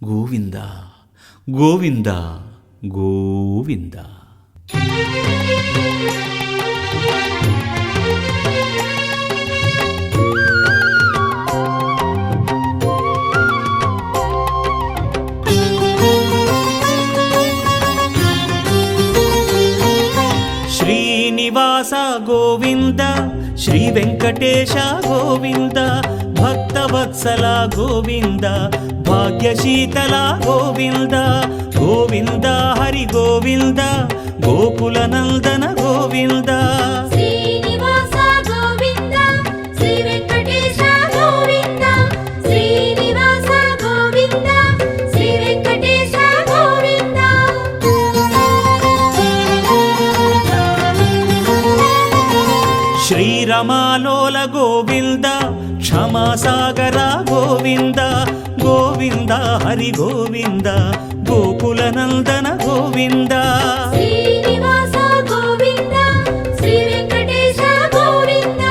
గోవింద గోవింద గోవింద. శ్రీనివాస గోవింద, శ్రీ వెంకటేశ గోవింద, భక్తవత్సల గోవింద, భాగ్యశీతల గోవింద, గోవింద హరి గోవింద, గోకుల నందన గోవింద. శ్రీనివాస గోవింద, శ్రీ వెంకటేశ గోవింద, శ్రీనివాస గోవింద, శ్రీ వెంకటేశ గోవింద. శ్రీరమాలోల గోవింద, క్షమాసాగర గోవింద, గోవింద హరి గోవింద, గోకుల నందన గోవింద. శ్రీనివాస గోవింద, శ్రీ వెంకటేశ గోవింద,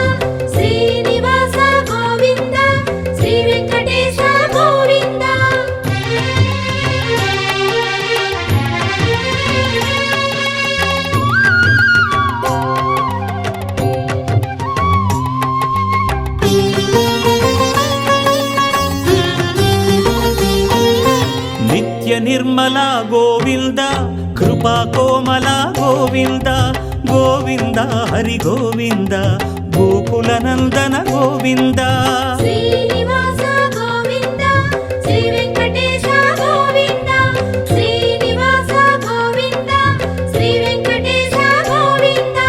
శ్రీనివాస గోవింద, శ్రీ వెంకటేశ గోవింద. నిత్య నిర్మల గోవింద, కృపా కోమల గోవింద, గోవింద హరి గోవింద, గోకుల నందన గోవింద. శ్రీనివాస గోవింద, శ్రీ వెంకటేశ గోవింద, శ్రీనివాస గోవింద, శ్రీ వెంకటేశ గోవింద.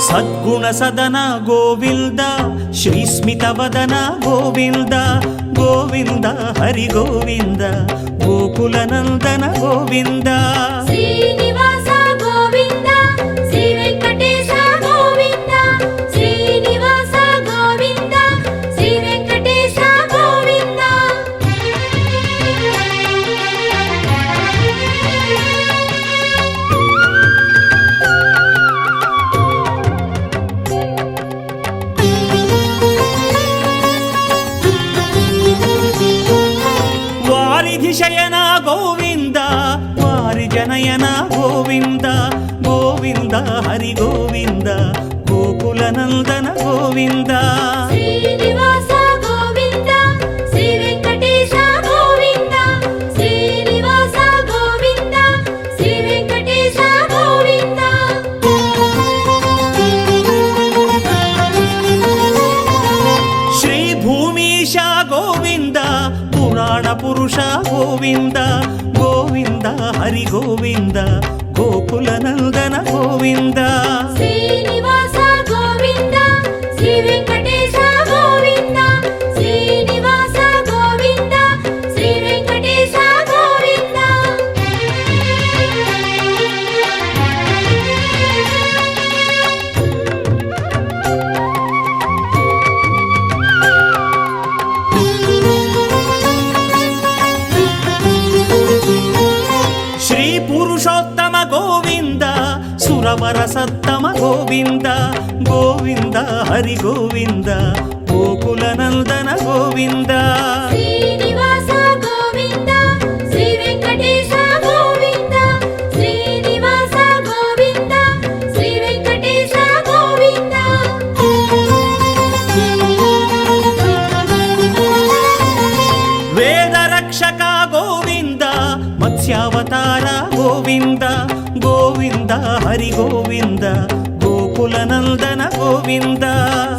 సద్గుణ సదన గోవింద, శ్రీస్మిత వదన గోవింద, గోవింద హరి గోవింద, గోకుల నందన గోవింద. శ్రీనివాస గోవింద, శ్రీ వెంకటేశ గోవింద, శ్రీనివాస గోవింద, శ్రీ వెంకటేశ గోవింద. వారిధి శయన గోవింద, వారి జనయన గోవింద, గోవింద హరి గోవింద, గోకుల నందన గోవింద. శ్రీనివాస గోవింద, శ్రీ వెంకటేశ గోవింద, శ్రీనివాస గోవింద, శ్రీ వెంకటేశ గోవింద. శ్రీ భూమీశ గోవింద, పురాణ పురుష గోవింద, గోవింద హరి గోవింద, గోకుల నందన గోవింద. శ్రీనివాస గోవింద, శ్రీ వెంకటేశ గోవింద, శ్రీనివాస గోవింద, శ్రీ వెంకటేశ గోవింద. శ్రీ పురుషోత్తమ గోవింద, సురవర సత్తమ గోవింద, గోవింద హరి గోవింద, గోకుల నందన గోవింద. శ్రీనివాస గోవింద, శ్రీ వెంకటేశ గోవింద, శ్రీనివాస గోవింద, శ్రీ వెంకటేశ గోవింద. వేద రక్షక గోవింద, మత్స్యావతార గోవింద, గోవింద హరి గోవింద, గోకుల నందన గోవింద.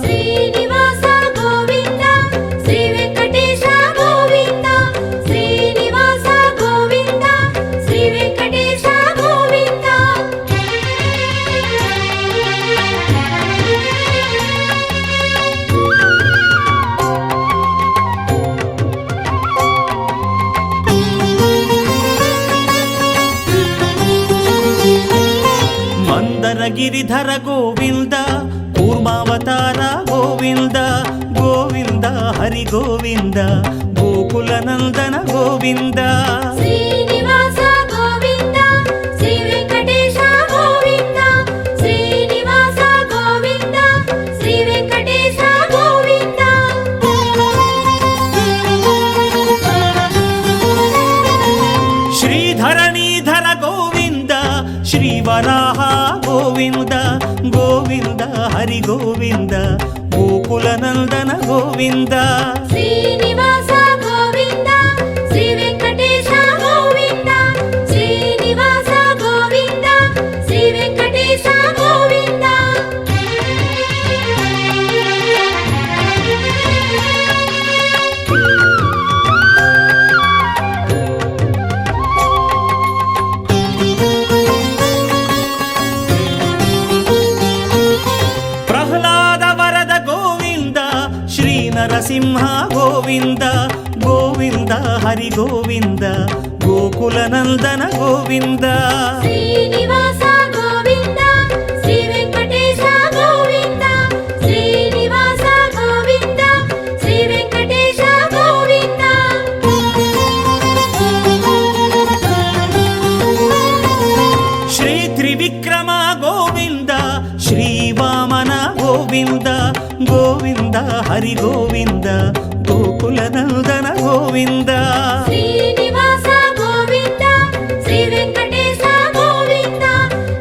శ్రీనివాస గోవింద, శ్రీ వెంకటేశ గోవింద, శ్రీనివాస గోవింద, శ్రీ వెంకటేశ గోవింద. మందర గిరిధర గోవింద, కూర్మావతార గోవింద, గోవింద హరి గోవింద, గోకుల నందన గోవింద. శ్రీనివాస గోవింద, శ్రీ వెంకటేశ గోవింద, శ్రీనివాస గోవింద, శ్రీ వెంకటేశ గోవింద. శ్రీవరాహ గోవింద గోవింద హరి గోవింద గోకులనందన గోవింద శ్రీనివాస గోవింద శ్రీ వెంకటేశ గోవింద శ్రీనివాస గోవింద శ్రీ వెంకటేశ గోవింద ప్రహ్లాద వరద గోవింద శ్రీ నరసింహ గోవింద గోవింద హరి గోవింద గోకులనందన గోవింద శ్రీనివాస గోవింద శ్రీ వెంకటేశ గోవింద శ్రీనివాస గోవింద శ్రీ వెంకటేశ గోవింద శ్రీ త్రివిక్రమ గోవింద శ్రీ వామన గోవింద గోవింద హరి గోవింద గోకులనందన గోవింద శ్రీనివాస గోవింద శ్రీ వెంకటేశ గోవింద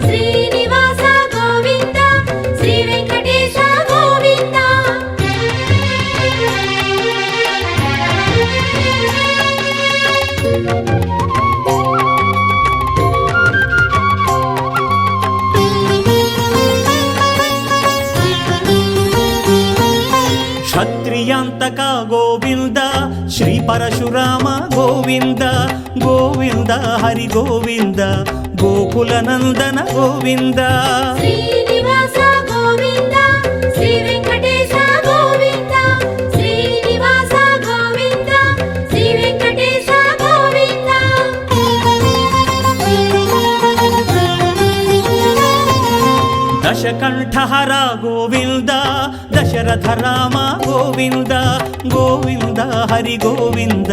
శ్రీనివాస గోవింద శ్రీ వెంకటేశ గోవింద క్షత్రియాంతక గోవింద శ్రీ పరశురామ గోవింద గోవింద హరి గోవింద గోకులనందన గోవింద శ్రీనివాస గోవింద శ్రీ వెంకటేశ గోవింద శ్రీనివాస గోవింద శ్రీ వెంకటేశ గోవింద దశకంఠహర గోవింద దశరథ రామ గోవింద గోవింద హరి గోవింద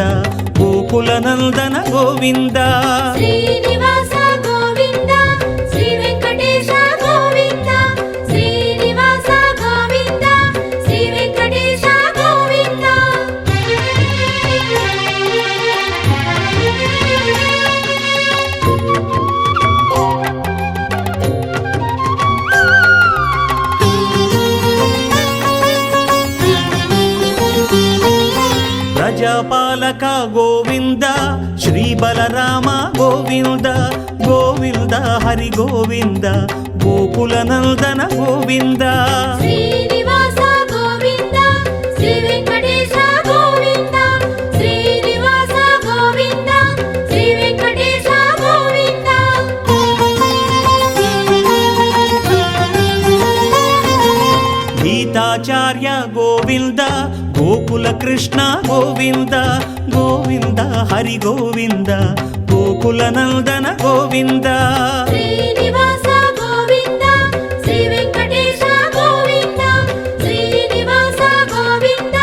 గోకులనందన గోవింద శ్రీనివాస గోవింద శ్రీ వెంకటేశ గోవింద శ్రీనివాస గోవింద శ్రీ వెంకటేశ గోవింద ప్రజాపాలక గోవింద శ్రీ బలరామ గోవింద గోవింద హరి గోవింద గోకులనందన గోవింద శ్రీనివాస గోవింద శ్రీ వెంకటేశ గోవింద శ్రీనివాస గోవింద శ్రీ వెంకటేశ గోవింద గీతాచార్య గోవింద గోకుల కృష్ణ గోవింద గోవింద హరి గోవింద గోకులనందన గోవింద శ్రీనివాస గోవింద శ్రీ వెంకటేశ గోవింద శ్రీనివాస గోవింద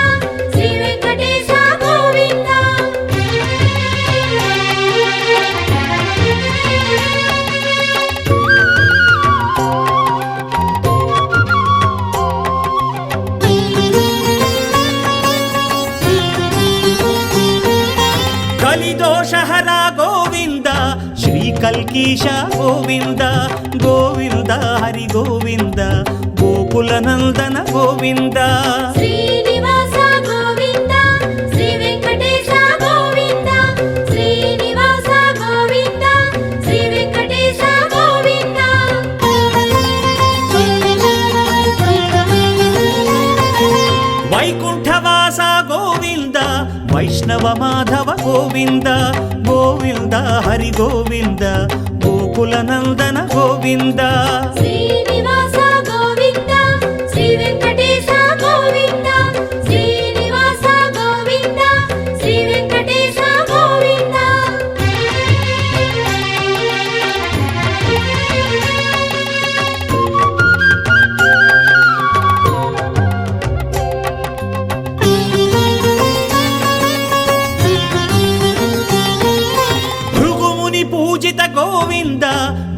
శ్రీ వెంకటేశ గోవింద కలిదోషహర గోవింద శ్రీ కల్కీశ గోవింద గోవింద హరి గోవింద గోకులనందన గోవింద శ్రీనివాస గోవింద శ్రీ వెంకటేశ గోవింద శ్రీనివాస గోవింద శ్రీ వెంకటేశ గోవింద వైకుంఠవాస గోవింద వైష్ణవ మాధవ గోవింద గోవింద హరి గోవింద గోకులనందన గోవింద శ్రీనివాస గోవింద శ్రీ వెంకటేశ గోవింద శ్రీనివాస గోవింద శ్రీ వెంకటేశ గోవింద భృగుముని పూజిత గోవింద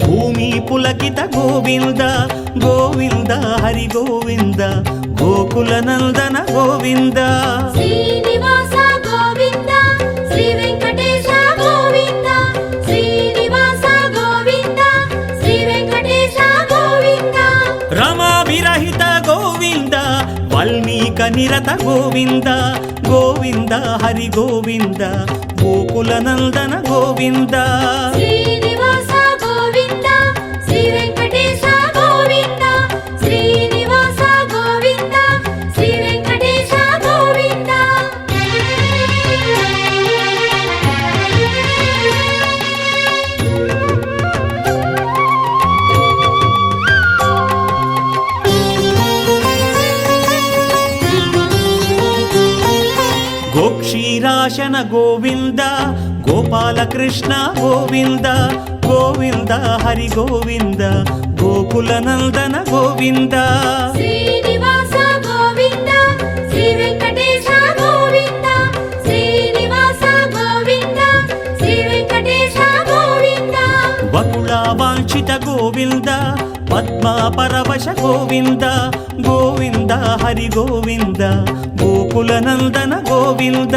భూమి పులకిత గోవింద గోవింద హరి గోవింద గోకులనందన గోవింద శ్రీనివాస గోవింద శ్రీ వెంకటేశ గోవింద శ్రీనివాస గోవింద శ్రీ నిరత గోవింద గోవింద హరి గోవింద గోకుల నందన గోవింద శ్రీనివాస గోవింద శ్రీ వెంకటేశ గోవింద శ్రీనివాస గోవింద శ్రీ వెంకటేశ గోవింద గోక్షీరాశన గోవింద గోపాలకృష్ణ గోవింద గోవింద హరి గోవింద గోకుల నందన గోవింద శ్రీనివాస గోవింద శ్రీ వెంకటేశ గోవింద శ్రీనివాస గోవింద శ్రీ వెంకటేశ గోవింద వకుళ వాంఛిత గోవింద పద్మ పరవశ గోవింద గోవింద హరి గోవింద గోకుల నందన గోవింద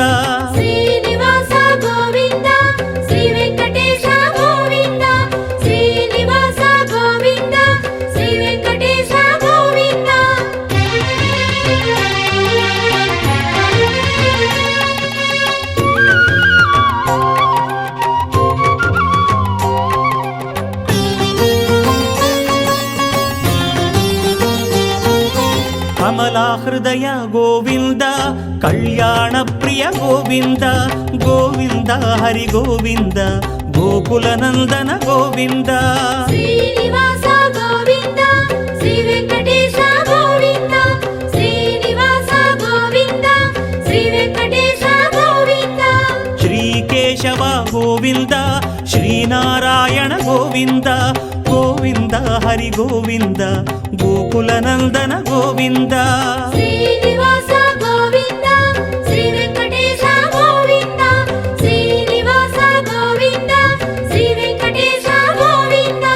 శ్రీనివాస గోవింద శ్రీ వెంకటేశ గోవింద శ్రీనివాస గోవింద శ్రీ వెంకటేశ గోవింద కమలా హృదయ గోవింద కళ్యాణ ప్రియ గోవింద గోవింద హరి గోవింద గోకుల నందన గోవింద శ్రీనివాస గోవింద శ్రీ వెంకటేశ గోవింద శ్రీనివాస గోవింద శ్రీ వెంకటేశ గోవింద శ్రీకేశవ గోవింద శ్రీనారాయణ గోవింద గోవింద హరి గోవింద గోకుల నందన గోవింద శ్రీనివాస గోవింద శ్రీ వెంకటేశ గోవింద శ్రీనివాస గోవింద శ్రీ వెంకటేశ గోవింద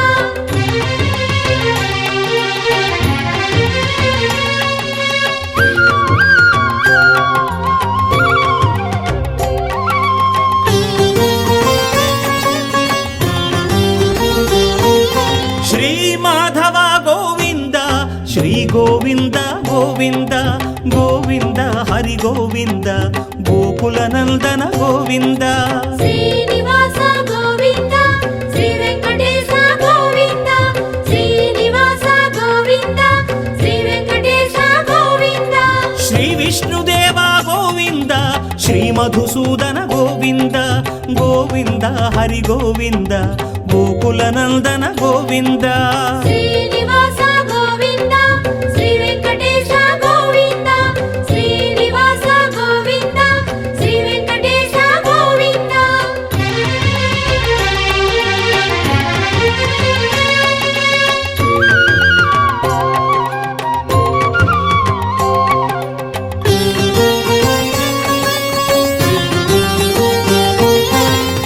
శ్రీ మాధవ గోవింద శ్రీ గోవింద గోవింద గోవింద హరి గోవింద గోకుల నందన గోవింద శ్రీనివాస గోవింద శ్రీ వెంకటేశ గోవింద శ్రీనివాస గోవింద శ్రీ వెంకటేశ గోవింద శ్రీ విష్ణుదేవ గోవింద శ్రీ మధుసూదన గోవింద గోవింద హరి గోవింద గోకుల నందన గోవింద శ్రీనివాస గోవింద శ్రీ వెంకటేశ గోవింద శ్రీనివాస గోవింద శ్రీ వెంకటేశ గోవింద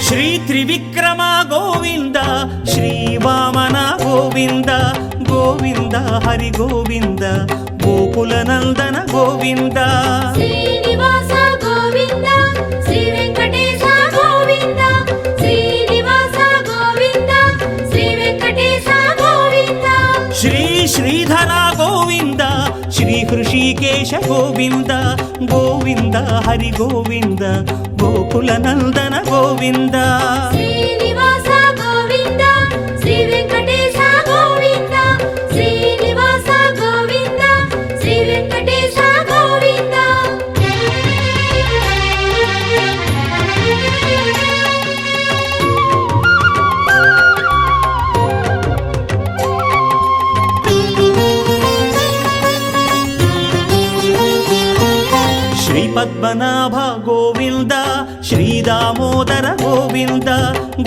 శ్రీ త్రివిక్రమ గోవింద శ్రీ వామన గోవింద గోవింద హరి గోవింద గోకుల నందన గోవింద శ్రీనివాస గోవింద శ్రీ వెంకటేశ గోవింద శ్రీనివాస గోవింద శ్రీ వెంకటేశ గోవింద శ్రీ శ్రీధర గోవింద శ్రీ హృషికేశ గోవింద గోవింద హరి గోవింద గోకుల నందన గోవింద శ్రీనివాస గోవింద శ్రీ వెంకటేశ గోవింద శ్రీనివాస గోవింద శ్రీ వెంకటేశ గోవింద శ్రీ పద్మనాభ గోవింద శ్రీ దామోదర గోవింద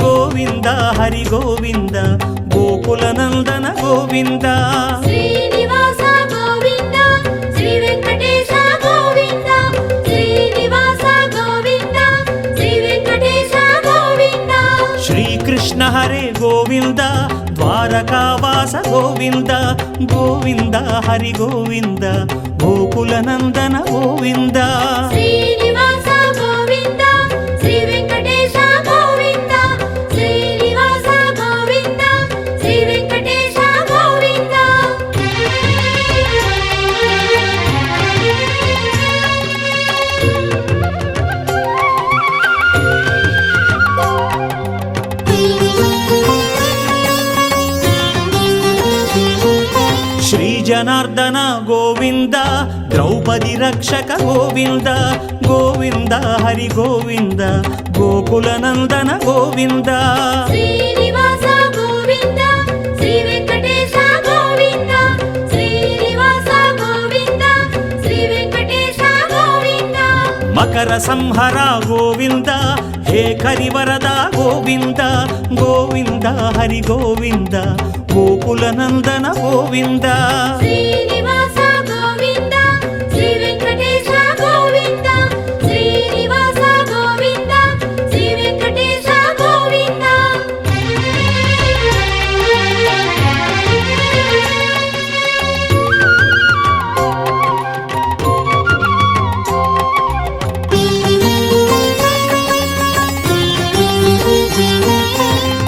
గోవింద హరి గోవింద గోకుల నందన గోవింద శ్రీనివాస గోవింద శ్రీ వెంకటేశ గోవింద శ్రీనివాస గోవింద శ్రీ వెంకటేశ గోవింద శ్రీకృష్ణ హరే గోవింద ద్వారకావాస గోవింద గోవింద హరి గోవింద గోకుల నందన గోవింద శ్రీనివాస గోవింద శ్రీ వెంకటేశ గోవింద శ్రీనివాస గోవింద శ్రీ వెంకటేశ గోవింద జనార్దన గోవింద ద్రౌపది రక్షక గోవింద గోవింద హరి గోవింద గోకుల నందన గోవింద శ్రీనివాస గోవింద శ్రీ వెంకటేశ గోవింద శ్రీనివాస గోవింద శ్రీ వెంకటేశ గోవింద మకర సంహర గోవింద హే కరివరద గోవింద గోవింద హరి గోవింద గోకుల నందన గోవింద శ్రీనివాస గోవింద శ్రీ వెంకటేశ గోవింద శ్రీనివాస గోవింద శ్రీ వెంకటేశ గోవింద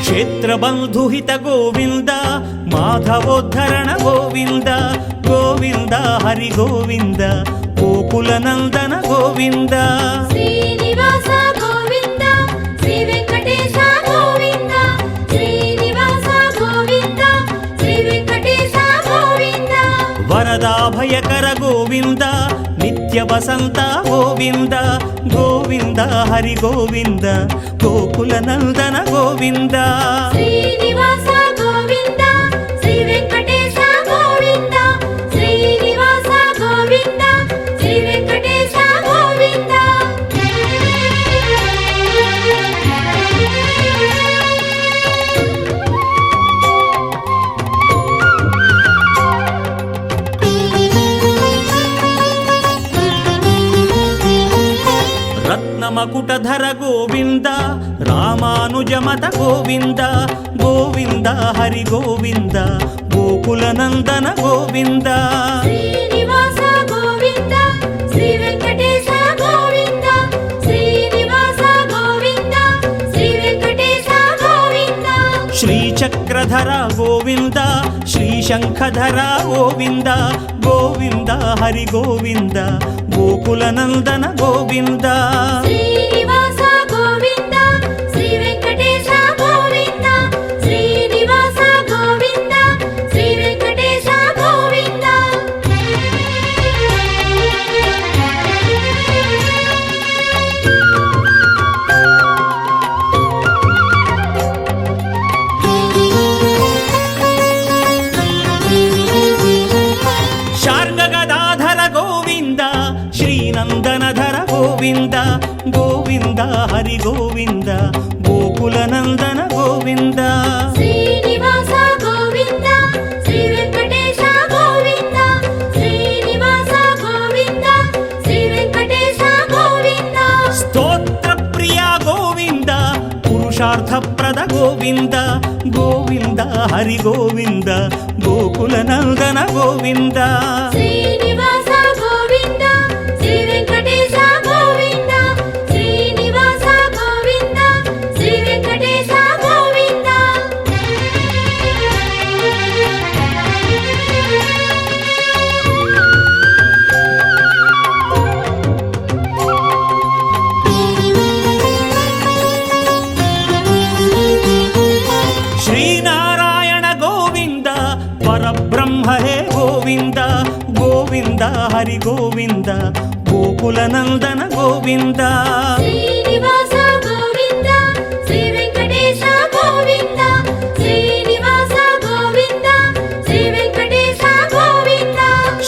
క్షేత్రబంధుహిత గోవింద మాధవోద్ధరణ గోవింద గోవింద హరి గోవింద గోకుల నందన గోవింద శ్రీనివాస గోవింద శ్రీ వెంకటేశ గోవింద శ్రీనివాస గోవింద శ్రీ వెంకటేశ గోవింద వరదాభయకర గోవింద నిత్య వసంత గోవింద గోవింద హరి గోవింద గోకుల నందన గోవింద శ్రీనివాస గోవింద శ్రీ వెంకటేశ గోవింద శ్రీనివాస గోవింద శ్రీ వెంకటేశ గోవింద రత్నమకుటధర గోవింద రామానుజమత గోవింద గోవింద హరి గోవింద గోకుల నందన గోవింద శ్రీనివాస గోవింద శ్రీ వెంకటేశ గోవింద శ్రీనివాస గోవింద శ్రీ వెంకటేశ గోవింద శ్రీచక్రధర గోవింద శ్రీశంఖధర గోవింద గోవింద హరి గోవింద గోకుల నందన గోవింద శ్రీనివాస గోవింద శ్రీ వెంకటేశ గోవింద శ్రీనివాస గోవింద శ్రీ వెంకటేశ గోవింద శార్గగదాధర గోవింద శ్రీనందనధర గోవింద గోవింద హరి గోవింద గోకుల నందన గోవింద శ్రీనివాస గోవింద శ్రీ వెంకటేశ గోవింద శ్రీనివాస గోవింద శ్రీ వెంకటేశ గోవింద స్తోత్ర ప్రియ గోవింద పురుషార్థప్రద గోవింద గోవింద హరి గోవింద గోకుల నందన గోవింద శ్రీనివాస గోవింద శ్రీ వెంకటేశ గోవింద శ్రీనివాస గోవింద శ్రీ వెంకటేశ గోవింద శ్రీనారాయణ గోవింద పరబ్రహ్మ హే గోవింద గోవింద హరి గోవింద గోకుల నందన గోవింద శ్రీనివాస గోవింద శ్రీ వెంకటేశ గోవింద శ్రీనివాస గోవింద శ్రీ వెంకటేశ గోవింద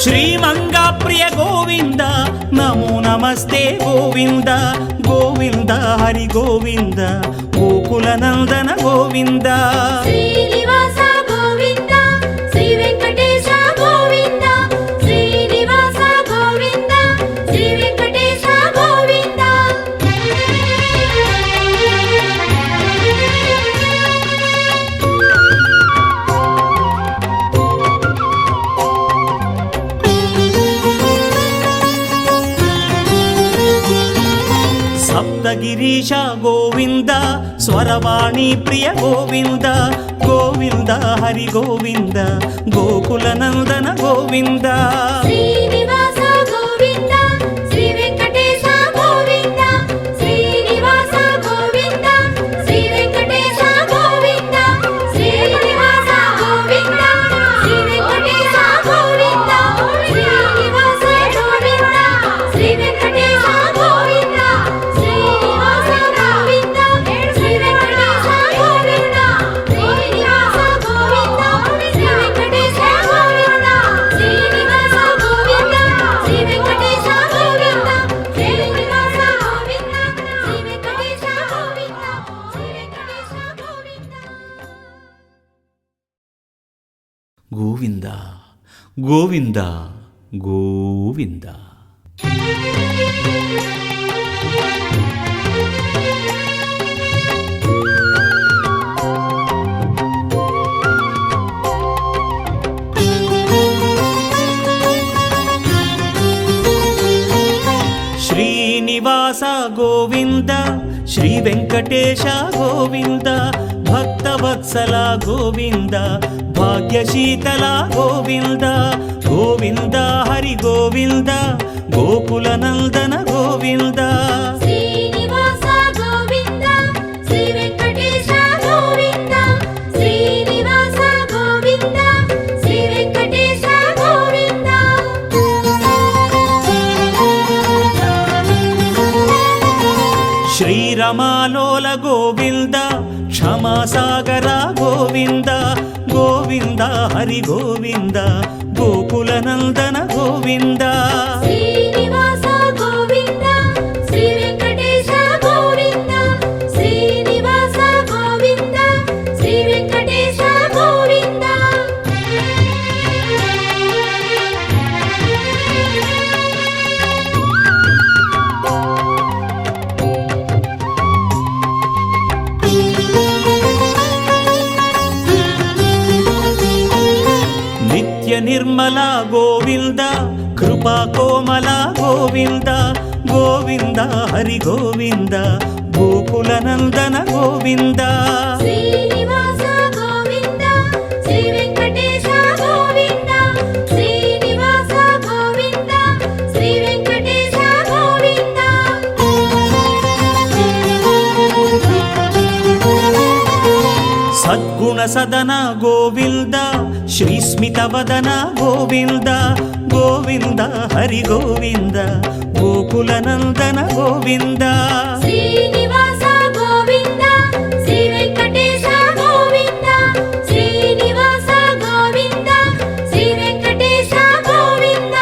శ్రీమంగా ప్రియ గోవింద నమో నమస్తే గోవింద గోవింద హరి గోవింద గోకుల నందన గోవింద శ్రీనివాస గోవింద శ్రీ వెంకటేశ గోవింద శ్రీనివాస గోవింద శ్రీ వెంకటేశ గోవింద సప్తగిరీశ గోవింద స్వరవాణి ప్రియ గోవింద గోవింద హరి గోవింద గోకుల నందన గోవింద శ్రీనివాస గోవింద శ్రీ వెంకటేశ గోవింద శ్రీనివాస గోవింద శ్రీ వెంకటేశ గోవింద శ్రీనివాస గోవింద శ్రీ వెంకటేశ గోవింద ಗೋವಿಂದ ಗೋವಿಂದ ಗೋವಿಂದ. ಶ್ರೀನಿವಾಸ ಗೋವಿಂದ, ಶ್ರೀ ವೆಂಕಟೇಶ ಗೋವಿಂದ, ಭಕ್ತವತ್ಸಲ ಗೋವಿಂದ, ಭಾಗ್ಯಶೀತಲ ಗೋವಿಂದ, ಗೋವಿಂದ ಹರಿ ಗೋವಿಂದ, ಗೋಕುಲನಂದನ ಗೋವಿಂದ. ಶ್ರೀನಿವಾಸ ಗೋವಿಂದ, ಶ್ರೀ ವೆಂಕಟೇಶ ಗೋವಿಂದ, ಶ್ರೀನಿವಾಸ ಗೋವಿಂದ, ಶ್ರೀ ವೆಂಕಟೇಶ ಗೋವಿಂದ. ಶ್ರೀರಮಾಲೋಲ ಗೋವಿಂದ, ಕ್ಷಮಾಸಾಗರ ಗೋವಿಂದ, ಗೋವಿಂದ ಹರಿ ಗೋವಿಂದ, ಗೋಕುಲನಂದನ ಗೋವಿಂದ. ಶ್ರೀನಿವಾಸ ಗೋವಿಂದ, ಶ್ರೀ ವೆಂಕಟೇಶ ಗೋವಿಂದ, ಶ್ರೀನಿವಾಸ ಗೋವಿಂದ, ಶ್ರೀ ವೆಂಕಟೇಶ ಗೋವಿಂದ. ನಿತ್ಯ ನಿರ್ಮಲ ಗೋವಿಂದ, ಕೃಪಾ ಕೋಮಲ ಗೋವಿಂದ, ಗೋವಿಂದ ಹರಿ ಗೋವಿಂದ, ಗೋಕುಲನಂದನ ಗೋವಿಂದ. ಶ್ರೀನಿವಾಸ ಗೋವಿಂದ, ಶ್ರೀ ವೆಂಕಟೇಶ ಗೋವಿಂದ, ಶ್ರೀನಿವಾಸ ಗೋವಿಂದ, ಶ್ರೀ ವೆಂಕಟೇಶ ಗೋವಿಂದ. ಸದ್ಗುಣ ಸದನ ಗೋವಿಂದ, ಶ್ರೀ ಸ್ಮಿತವದನ ಗೋವಿಂದ, ಗೋವಿಂದ ಹರಿ ಗೋವಿಂದ, ಗೋಕುಲನಂದನ ಗೋವಿಂದ. ಶ್ರೀನಿವಾಸ ಗೋವಿಂದ, ಶ್ರೀ ವೆಂಕಟೇಶ ಗೋವಿಂದ, ಶ್ರೀನಿವಾಸ ಗೋವಿಂದ, ಶ್ರೀ ವೆಂಕಟೇಶ ಗೋವಿಂದ.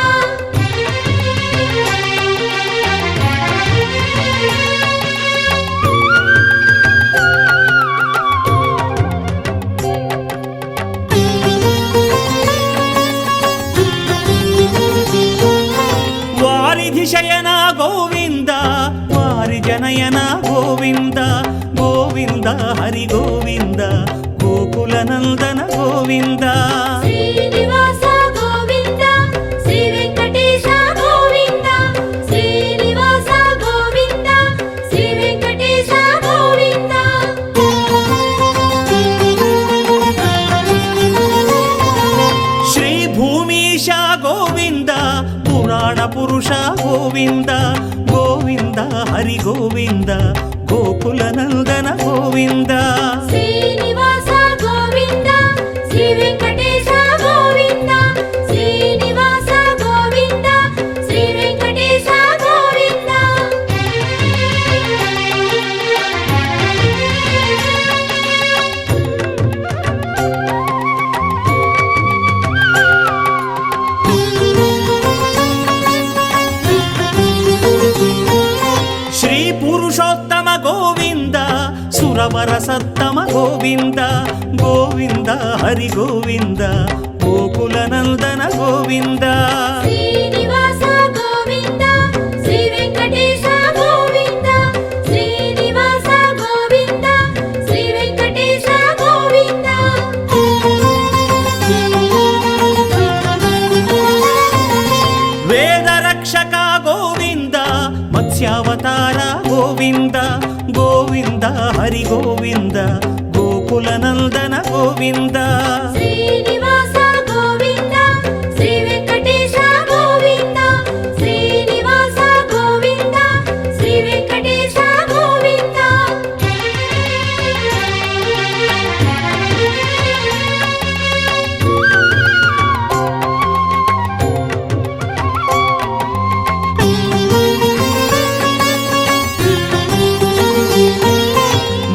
ವಾರಿಧಿ ಶಯನ ಗೋವಿಂದ, ವಾರಿಜನಯನ ಗೋವಿಂದ, ಗೋವಿಂದ ಹರಿ ಗೋವಿಂದ, ಗೋಕುಲನಂದನ ಗೋವಿಂದ. ಶ್ರೀನಿವಾಸ ಗೋವಿಂದ, ಶ್ರೀ ವೆಂಕಟೇಶ ಗೋವಿಂದ, ಶ್ರೀನಿವಾಸ ಗೋವಿಂದ, ಶ್ರೀ ವೆಂಕಟೇಶ ಗೋವಿಂದ. ಶ್ರೀ ಭೂಮೀಶ ಗೋವಿಂದ, ಪುರಾಣ ಪುರುಷ ಗೋವಿಂದ, ಗೋವಿಂದ ಹರಿ ಗೋವಿಂದ, ಗೋಕುಲನಂದನ ಗೋವಿಂದ. ಶ್ರೀನಿವಾಸ ಗೋವಿಂದ, ಶ್ರೀ ವೆಂಕಟೇಶ ಗೋವಿಂದ, ಶ್ರೀನಿವಾಸ ಗೋವಿಂದ, ಶ್ರೀ ವೆಂಕಟೇಶ ಗೋವಿಂದ. ಶ್ರೀ ಪುರುಷೋತ್ತಮ ಗೋವಿಂದ, ಸುರವರ ಸತ್ತಮ ಗೋವಿಂದ, ಗೋವಿಂದ ಹರಿ ಗೋವಿಂದ, ಗೋಕುಲನಂದನ ಗೋವಿಂದ. ಶ್ರೀನಿವಾಸ ಗೋವಿಂದ, ಶ್ರೀ ವೆಂಕಟೇಶ ಗೋವಿಂದ, ಶ್ರೀನಿವಾಸ ಗೋವಿಂದ, ಶ್ರೀ ವೆಂಕಟೇಶ ಗೋವಿಂದ. ವೇದ ರಕ್ಷಕ ಗೋವಿಂದ, ಮತ್ಸ್ಯಾವತಾರ ಗೋವಿಂದ, ಗೋವಿಂದ ಹರಿ ಗೋವಿಂದ, ಗೋಕುಲನಂದನ ಗೋವಿಂದ. ಶ್ರೀನಿವಾಸ ಗೋವಿಂದ, ಶ್ರೀ ವೆಂಕಟೇಶ ಗೋವಿಂದ, ಶ್ರೀನಿವಾಸ ಗೋವಿಂದ, ಶ್ರೀ ವೆಂಕಟೇಶ ಗೋವಿಂದ.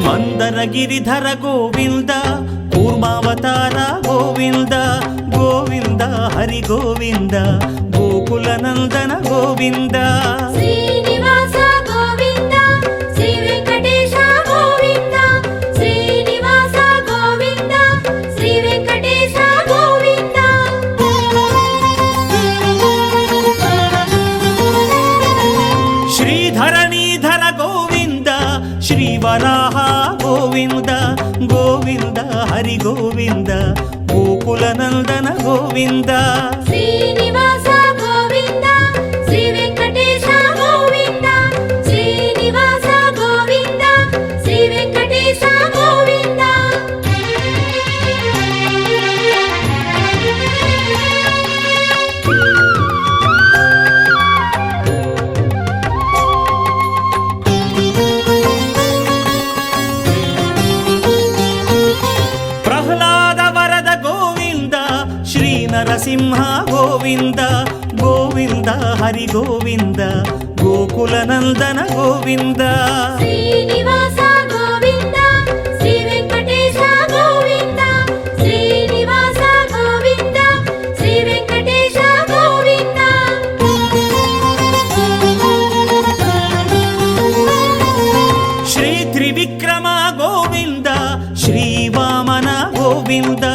ಮಂದರ ಗಿರಿಧರ ಗೋವಿಂದ, ಕೂರ್ಮಾವತಾರ ಗೋವಿಂದ, ಗೋವಿಂದ ಹರಿ ಗೋವಿಂದ, ಗೋಕುಲನಂದನ ಗೋವಿಂದ. ಶ್ರೀನಿವಾಸ ಗೋವಿಂದ, ಶ್ರೀ ವೆಂಕಟೇಶ ಗೋವಿಂದ, ಶ್ರೀನಿವಾಸ ಗೋವಿಂದ, ಶ್ರೀ ವೆಂಕಟೇಶ ಗೋವಿಂದ. ಶ್ರೀಧರಣೀಧರ ಗೋವಿಂದ ಶ್ರೀವರಾಹ ಗೋವಿಂದ ಗೋವಿಂದ ಹರಿ ಗೋವಿಂದ ಗೋಕುಲನಂದನ ಗೋವಿಂದ ಶ್ರೀನಿವಾಸ ಗೋವಿಂದ ಶ್ರೀ ವೆಂಕಟೇಶ ಗೋವಿಂದ ಶ್ರೀನಿವಾಸ ಗೋವಿಂದ ಶ್ರೀ ವೆಂಕಟೇಶ ಗೋವಿಂದ ಪ್ರಹ್ಲಾದ ವರದ ಗೋವಿಂದ ಶ್ರೀ ನರಸಿಂಹ ಗೋವಿಂದ ಗೋವಿಂದ ಹರಿ ಗೋವಿಂದ ಗೋಕುಲನಂದನ ಗೋವಿಂದ ಶ್ರೀನಿವಾಸ ಗೋವಿಂದ ಶ್ರೀ ವೆಂಕಟೇಶ ಗೋವಿಂದ ಶ್ರೀನಿವಾಸ ಗೋವಿಂದ ಶ್ರೀ ವೆಂಕಟೇಶ ಗೋವಿಂದ ಶ್ರೀ ತ್ರಿವಿಕ್ರಮ ಗೋವಿಂದ ಶ್ರೀ ವಾಮನ ಗೋವಿಂದ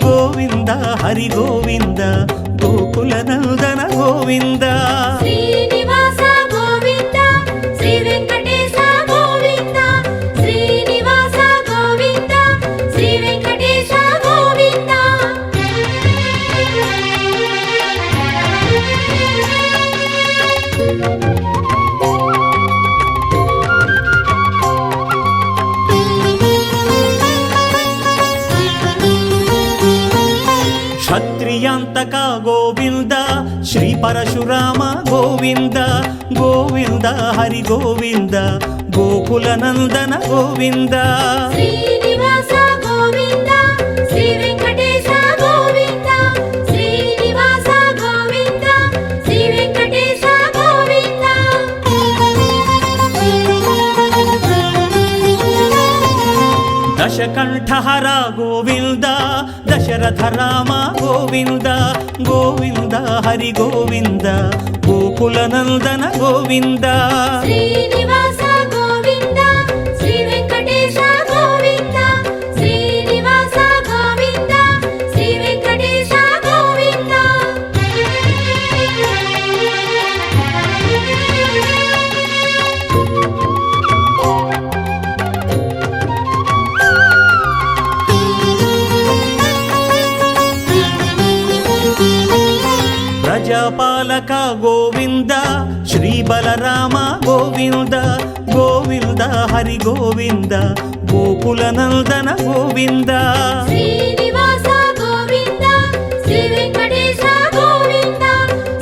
ಗೋವಿಂದ ಹರಿ ಗೋವಿಂದ ಗೋಕುಲನಂದನ ಗೋವಿಂದ ಶ್ರೀನಿವಾಸ ಗೋವಿಂದ ಶ್ರೀ ವೆಂಕಟೇಶ ಗೋವಿಂದ ಶ್ರೀನಿವಾಸ ಗೋವಿಂದ ಶ್ರೀ ವೆಂಕಟೇಶ ಗೋವಿಂದ ಕ್ಷತ್ರಿಯಾಂತಕ ಗೋವಿಂದ ಶ್ರೀ ಪರಶುರಾಮ ಗೋವಿಂದ ಗೋವಿಂದ ಹರಿ ಗೋವಿಂದ ಗೋಕುಲನಂದನ ಗೋವಿಂದ ಶ್ರೀನಿವಾಸ ಗೋವಿಂದ ಶ್ರೀ ವೆಂಕಟೇಶ ಗೋವಿಂದ ಶ್ರೀನಿವಾಸ ಗೋವಿಂದ ಶ್ರೀ ವೆಂಕಟೇಶ ಗೋವಿಂದ ದಶಕಂಠಹರ ಗೋವಿಂದ ದಶರಥ ರಾಮ ಗೋವಿಂದ ಗೋವಿಂದ ಹರಿ ಗೋವಿಂದ ಗೋಕುಲನಂದನ ಗೋವಿಂದ ಶ್ರೀನಿವಾಸ ಗೋವಿಂದ ಶ್ರೀ ವೆಂಕಟೇಶ ಗೋವಿಂದ ಶ್ರೀನಿವಾಸ ಗೋವಿಂದ ಶ್ರೀ ವೆಂಕಟೇಶ ಗೋವಿಂದ ಪ್ರಜಾಪಾಲಕ ಗೋವಿಂದ ಶ್ರೀ ಬಲರಾಮ ಗೋವಿಂದ ಗೋವಿಂದ ಹರಿ ಗೋವಿಂದ ಗೋಕುಲನಂದನ ಗೋವಿಂದ ಶ್ರೀನಿವಾಸ ಗೋವಿಂದ ಶ್ರೀ ವೆಂಕಟೇಶ ಗೋವಿಂದ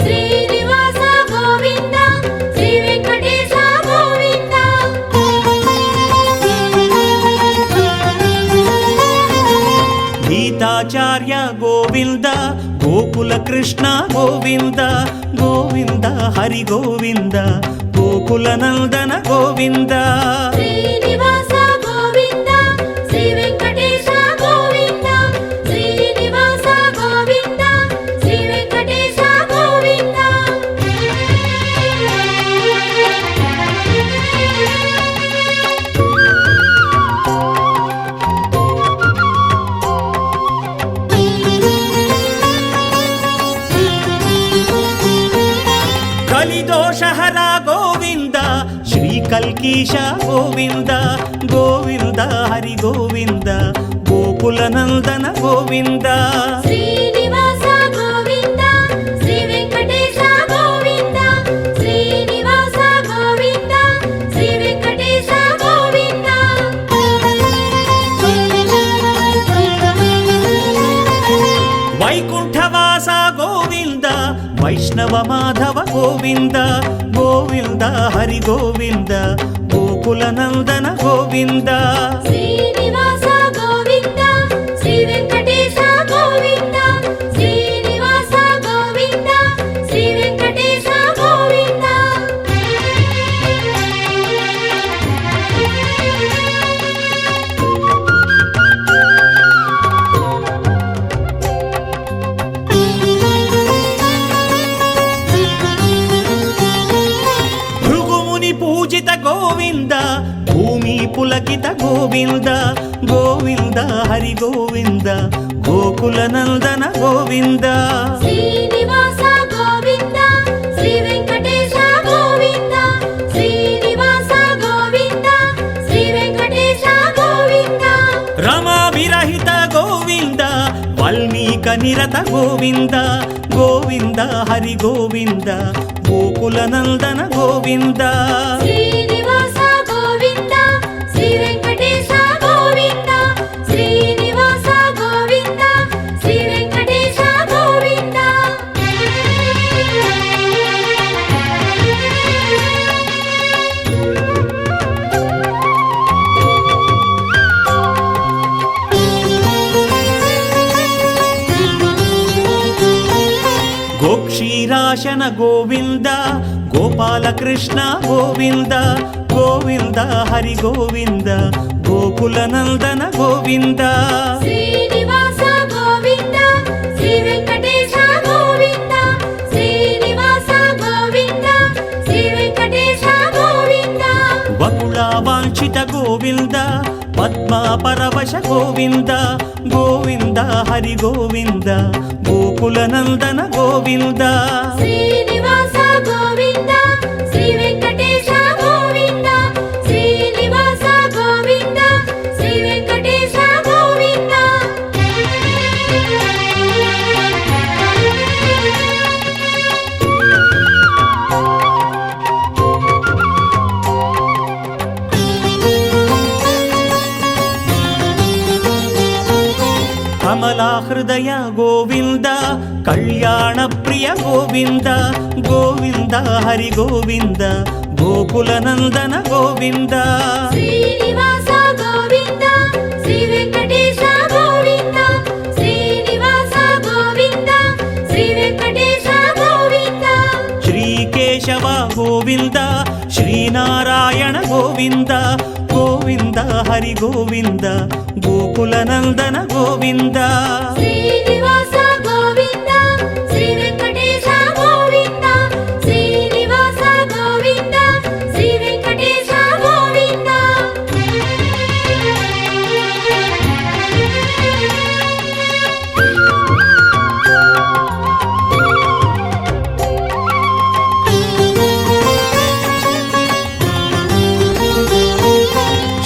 ಶ್ರೀನಿವಾಸ ಗೋವಿಂದ ಶ್ರೀ ವೆಂಕಟೇಶ ಗೋವಿಂದ ಗೀತಾಚಾರ್ಯ ಗೋವಿಂದ ಗೋಕುಲ ಕೃಷ್ಣ ಗೋವಿಂದ ಗೋವಿಂದ ಹರಿ ಗೋವಿಂದ ಗೋಕುಲನಂದನ ಗೋವಿಂದ ಶ್ರೀನಿವಾಸ ಗೋವಿಂದ ಶ್ರೀ ವೆಂಕಟೇಶ ಗೋವಿಂದ ಶ್ರೀನಿವಾಸ ಗೋವಿಂದ ಶ್ರೀ ವೆಂಕಟೇಶ ಗೋವಿಂದ ಕಲಿದೋಷಹರ ಗೋವಿಂದ ಶ್ರೀ ಕಲ್ಕೀಶ ಗೋವಿಂದ ಗೋವಿಂದ ಹರಿ ಗೋವಿಂದ ಗೋಕುಲನಂದನ ಗೋವಿಂದ ಶ್ರೀನಿವಾಸ ಗೋವಿಂದ ಶ್ರೀ ವೆಂಕಟೇಶ ಗೋವಿಂದ ಶ್ರೀನಿವಾಸ ಗೋವಿಂದ ಶ್ರೀ ವೆಂಕಟೇಶ ಗೋವಿಂದ ವೈಕುಂಠವಾಸ ಗೋವಿಂದ ವೈಷ್ಣವ ಮಾಧವ ಗೋವಿಂದ ಗೋವಿಂದ ಹರಿ ಗೋವಿಂದ ಗೋಕುಲನಂದನ ಗೋವಿಂದ ಶ್ರೀನಿವಾಸ ಗೋವಿಂದ ಶ್ರೀ ವೆಂಕಟೇಶ ಗೋವಿಂದ ಶ್ರೀನಿವಾಸ ಗೋವಿಂದ ಶ್ರೀ ವೆಂಕಟೇಶ ಗೋವಿಂದ ಭೃಗುಮುನಿ ಪೂಜಿತ ಗೋವಿಂದ ಭೂಮಿ ಪುಲಕಿತ ಗೋವಿಂದ ಗೋವಿಂದ ಹರಿ ಗೋವಿಂದ ಗೋಕುಲನಂದನ ಗೋವಿಂದ ಶ್ರೀನಿವಾಸ ಗೋವಿಂದ ಶ್ರೀ ವೆಂಕಟೇಶ ಗೋವಿಂದ నిరత గోవింద గోవింద హరి గోవింద గోకుల నందన గోవింద శ్రీనివాస గోవింద శ్రీ వెంకటేశ గోవింద శ్రీనివాస గోవింద శ్రీ వెంకటేశ గోవింద గోక్షీరాశన గోవింద గోపాలకృష్ణ గోవింద గోవింద హరి గోవింద గోకుల నందన గోవింద శ్రీనివాస గోవింద శ్రీ వెంకటేశ గోవింద శ్రీనివాస గోవింద శ్రీ వెంకటేశ గోవింద వకుళ వాంఛిత గోవింద పద్మ పరవశ గోవింద గోవింద హరి గోవింద గోకుల నందన గోవింద శ్రీనివాస గోవింద శ్రీ వెంకటేశ గోవింద శ్రీనివాస గోవింద శ్రీ వెంకటేశ గోవింద కమలా హృదయ గోవింద కళ్యాణ ప్రియ గోవింద గోవింద హరి గోవింద గోకుల నందన గోవింద శ్రీనివాస గోవింద శ్రీ వెంకటేశ గోవింద శ్రీనివాస గోవింద శ్రీ వెంకటేశ గోవింద శ్రీకేశవ గోవింద శ్రీనారాయణ గోవింద గోవింద హరి గోవింద గోకుల నందన గోవింద శ్రీనివాస గోవింద శ్రీ వెంకటేశ గోవింద శ్రీనివాస గోవింద శ్రీ వెంకటేశ గోవింద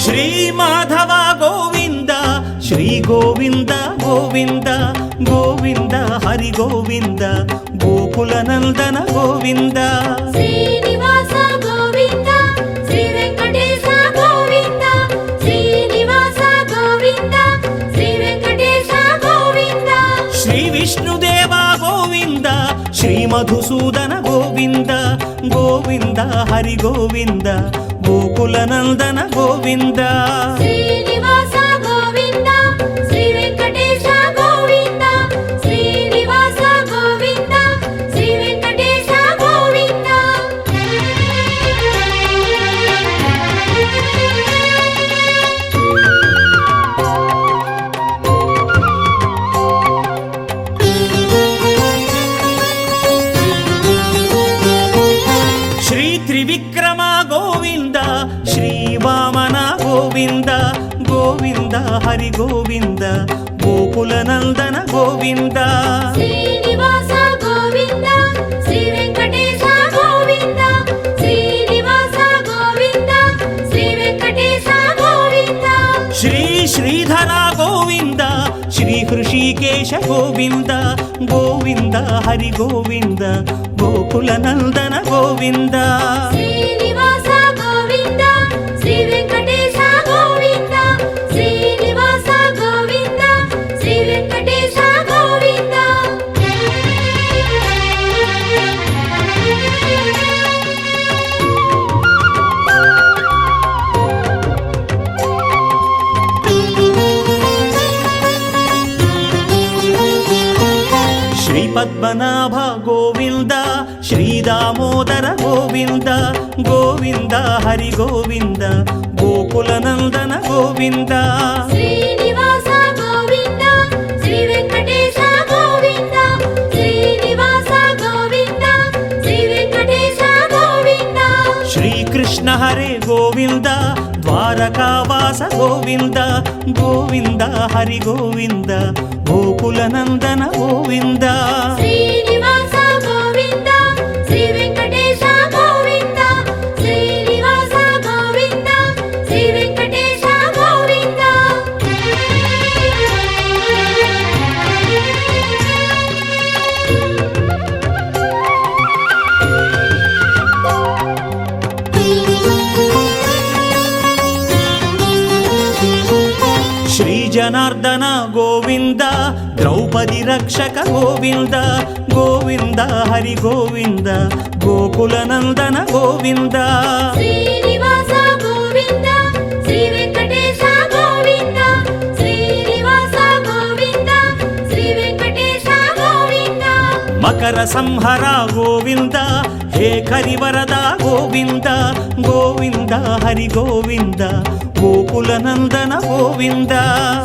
శ్రీ మాధవ గోవింద శ్రీ గోవింద గోవింద గోవింద హరి గోవింద గోకుల నందన గోవింద శ్రీనివాస గోవింద శ్రీ వెంకటేశ గోవింద శ్రీనివాస గోవింద శ్రీ వెంకటేశ గోవింద శ్రీ విష్ణుదేవ గోవింద శ్రీ మధుసూదన గోవింద గోవింద హరి గోవింద గోకుల నందన గోవింద శ్రీనివాస గోవింద శ్రీ వెంకటేశ గోవింద శ్రీనివాస గోవింద శ్రీ వెంకటేశ గోవింద శ్రీ త్రివిక్రమ గోవింద శ్రీ వామన గోవింద గోవింద హరి గోవింద గోకుల నందన గోవింద శ్రీనివాస గోవింద శ్రీ వెంకటేశ గోవింద శ్రీనివాస గోవింద శ్రీ వెంకటేశ గోవింద శ్రీ శ్రీధర గోవింద శ్రీ హృషికేశ గోవింద గోవింద హరి గోవింద గోకుల నందన గోవింద శ్రీనివాస గోవింద శ్రీ వెంకటేశ గోవింద శ్రీనివాస గోవింద శ్రీ వెంకటేశ గోవింద శ్రీ పద్మనాభ గోవింద శ్రీ దామోదర గోవింద గోవింద హరి గోవింద గోకుల నందన గోవింద శ్రీనివాస గోవింద శ్రీ వెంకటేశ గోవింద శ్రీనివాస గోవింద శ్రీ వెంకటేశ గోవింద శ్రీకృష్ణ హరే గోవింద ద్వారకావాస గోవింద గోవింద హరి గోవింద గోకుల నందన గోవింద శ్రీనివాస గోవింద శ్రీ వెంకటేశ గోవింద శ్రీనివాస గోవింద శ్రీ వెంకటేశ గోవింద జనార్దన గోవింద ద్రౌపది రక్షక గోవింద గోవింద హరి గోవింద గోకుల నందన గోవింద శ్రీనివాస గోవింద శ్రీ వెంకటేశ గోవింద శ్రీనివాస గోవింద శ్రీ వెంకటేశ గోవింద మకర సంహర గోవింద హే కరివరద గోవింద గోవింద హరి గోవింద గోకుల నందన గోవింద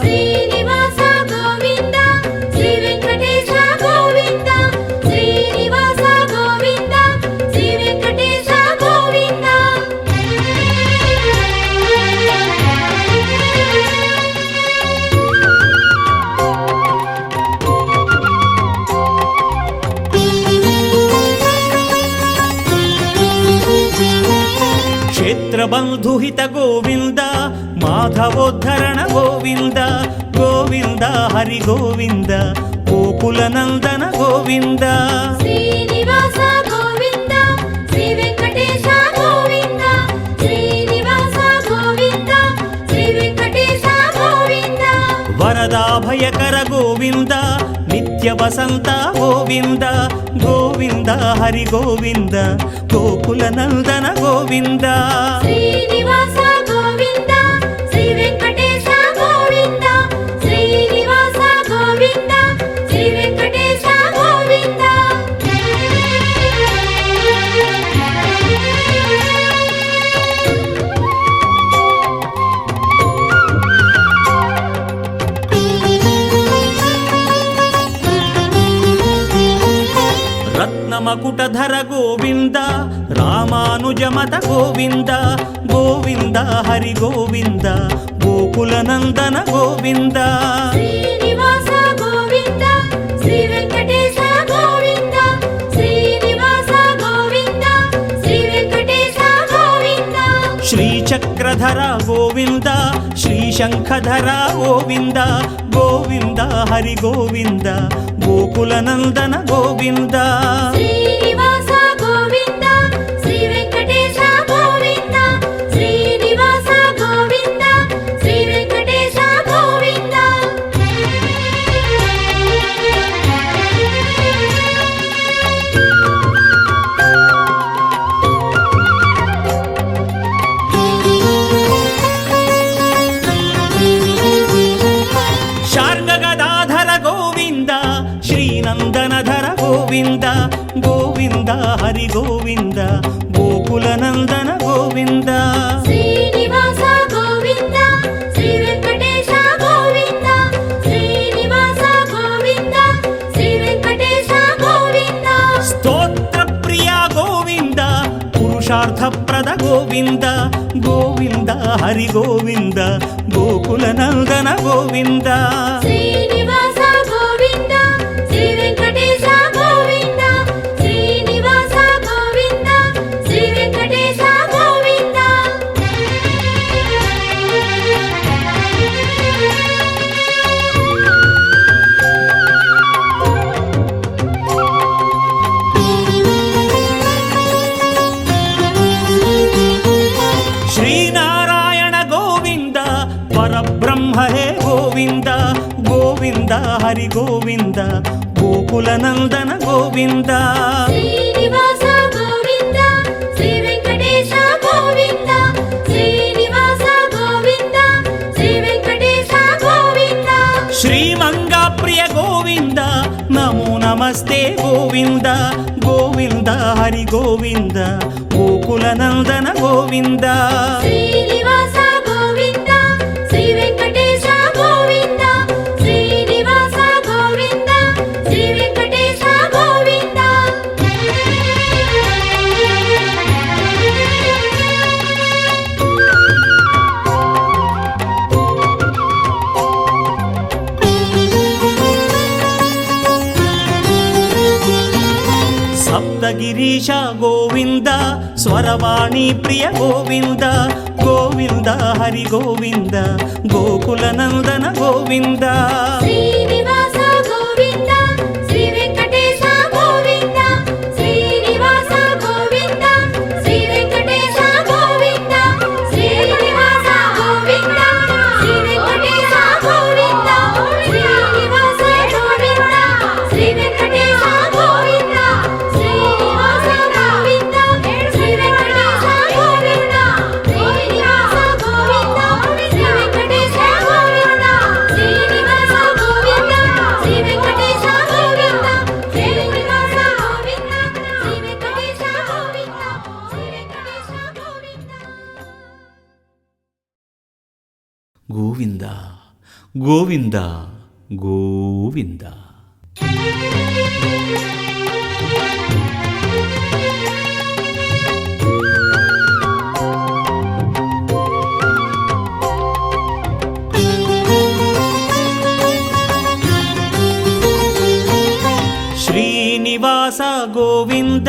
శ్రీనివాస గోవింద శ్రీ వెంకటేశ గోవింద శ్రీనివాస గోవింద శ్రీ వెంకటేశ గోవింద క్షేత్రబంధుహిత గోవింద మాధవోద్ధరణ గోవింద గోవింద హరి గోవింద గోకుల నందన గోవింద శ్రీనివాస గోవింద శ్రీ వెంకటేశ గోవింద శ్రీనివాస గోవింద శ్రీ వెంకటేశ గోవింద వరదాభయకర గోవింద నిత్య వసంత గోవింద గోవింద హరి గోవింద గోకుల నందన గోవింద శ్రీనివాస గోవింద శ్రీ వెంకటేశ గోవింద శ్రీనివాస గోవింద శ్రీ వెంకటేశ గోవింద రత్నమకుటధర గోవింద రామానుజమత గోవింద గోవింద హరి గోవింద గోకుల నందన గోవింద శ్రీనివాస గోవింద శ్రీ వెంకటేశ గోవింద శ్రీనివాస గోవింద శ్రీ వెంకటేశ గోవింద శ్రీచక్రధర గోవింద శ్రీశంఖధర గోవింద గోవింద హరి గోవింద గోకుల నందన గోవింద శ్రీనివాస గోవింద శ్రీ వెంకటేశ గోవింద శ్రీనివాస గోవింద శ్రీ వెంకటేశ గోవింద శార్గగదాధర గోవింద శ్రీనందనధర గోవింద గోవింద హరి గోవింద గోకుల నందన గోవింద శ్రీనివాస గోవింద శ్రీ వెంకటేశ గోవింద శ్రీనివాస గోవింద శ్రీ వెంకటేశ గోవింద స్తోత్ర ప్రియ గోవింద పురుషార్థప్రద గోవింద గోవింద హరి గోవింద గోకుల నందన గోవింద శ్రీనివాస గోవింద శ్రీ వెంకటేశ గోవింద శ్రీనివాస గోవింద శ్రీ వెంకటేశ గోవింద శ్రీనారాయణ గోవింద పరబ్రహ్మ హే గోవింద గోవింద హరి గోవింద గోకుల నందన గోవింద శ్రీనివాస గోవింద శ్రీ వెంకటేశ గోవింద శ్రీనివాస గోవింద శ్రీ వెంకటేశ గోవింద శ్రీమంగా ప్రియ గోవింద నమో నమస్తే గోవింద గోవింద హరి గోవింద గోకుల నందన గోవింద శ్రీనివాస గోవింద శ్రీ వెంకటేశ గోవింద శ్రీనివాస గోవింద శ్రీ వెంకటేశ గోవింద సప్తగిరీశ గోవింద స్వరవాణి ప్రియ గోవింద గోవింద హరి గోవింద గోకుల నందన గోవింద శ్రీనివాస గోవింద శ్రీ వెంకటేశ గోవింద శ్రీనివాస గోవింద శ్రీ వెంకటేశ గోవింద శ్రీనివాస గోవింద శ్రీ వెంకటేశ గోవింద ಗೋವಿಂದ ಗೋವಿಂದ ಗೋವಿಂದ. ಶ್ರೀನಿವಾಸ ಗೋವಿಂದ,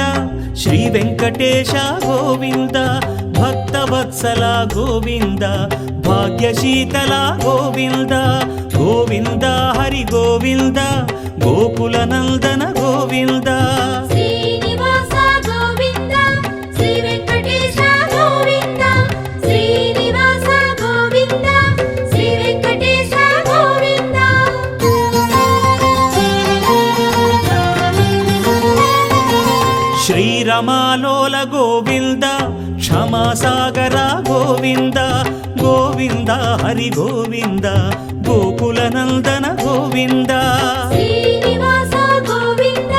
ಶ್ರೀ ವೆಂಕಟೇಶ ಗೋವಿಂದ, ಭಕ್ತವತ್ಸಲ ಗೋವಿಂದ, ಭಾಗ್ಯಶೀತಲ ಗೋವಿಂದ, ಗೋವಿಂದ ಹರಿ ಗೋವಿಂದ, ಗೋಕುಲನಂದನ ಗೋವಿಂದ. ಶ್ರೀನಿವಾಸ ಗೋವಿಂದ, ಶ್ರೀ ವೆಂಕಟೇಶ ಗೋವಿಂದ, ಶ್ರೀನಿವಾಸ ಗೋವಿಂದ, ಶ್ರೀ ವೆಂಕಟೇಶ ಗೋವಿಂದ. ಶ್ರೀರಮಾಲೋಲ ಗೋವಿಂದ, ಕ್ಷಮಾಸಾಗರ ಗೋವಿಂದ, ಗೋವಿಂದ ಹರಿ ಗೋವಿಂದ, ಗೋಕುಲನಂದನ ಗೋವಿಂದ. ಶ್ರೀನಿವಾಸ ಗೋವಿಂದ,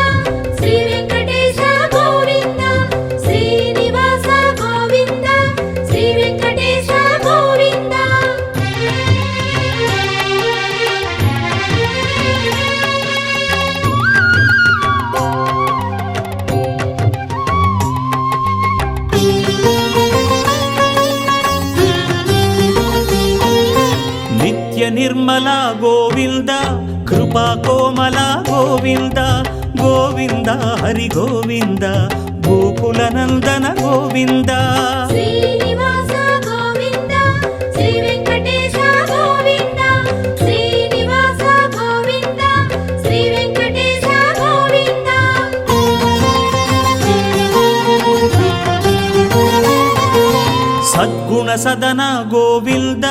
ಶ್ರೀ ವೆಂಕಟೇಶ ಗೋವಿಂದ, ಶ್ರೀನಿವಾಸ ಗೋವಿಂದ, ಶ್ರೀ ವೆಂಕಟೇಶ ಗೋವಿಂದ. ನಿತ್ಯ ನಿರ್ಮಲ ಗೋವಿಂದ, ಕೃಪಾ ಕೋಮಲ ಗೋವಿಂದ, ಗೋವಿಂದ ಹರಿ ಗೋವಿಂದ, ಗೋಕುಲನಂದನ ಗೋವಿಂದ. ಶ್ರೀನಿವಾಸ ಗೋವಿಂದ, ಶ್ರೀ ವೆಂಕಟೇಶ ಗೋವಿಂದ, ಶ್ರೀನಿವಾಸ ಗೋವಿಂದ, ಶ್ರೀ ವೆಂಕಟೇಶ ಗೋವಿಂದ. ಸದ್ಗುಣ ಸದನ ಗೋವಿಂದ,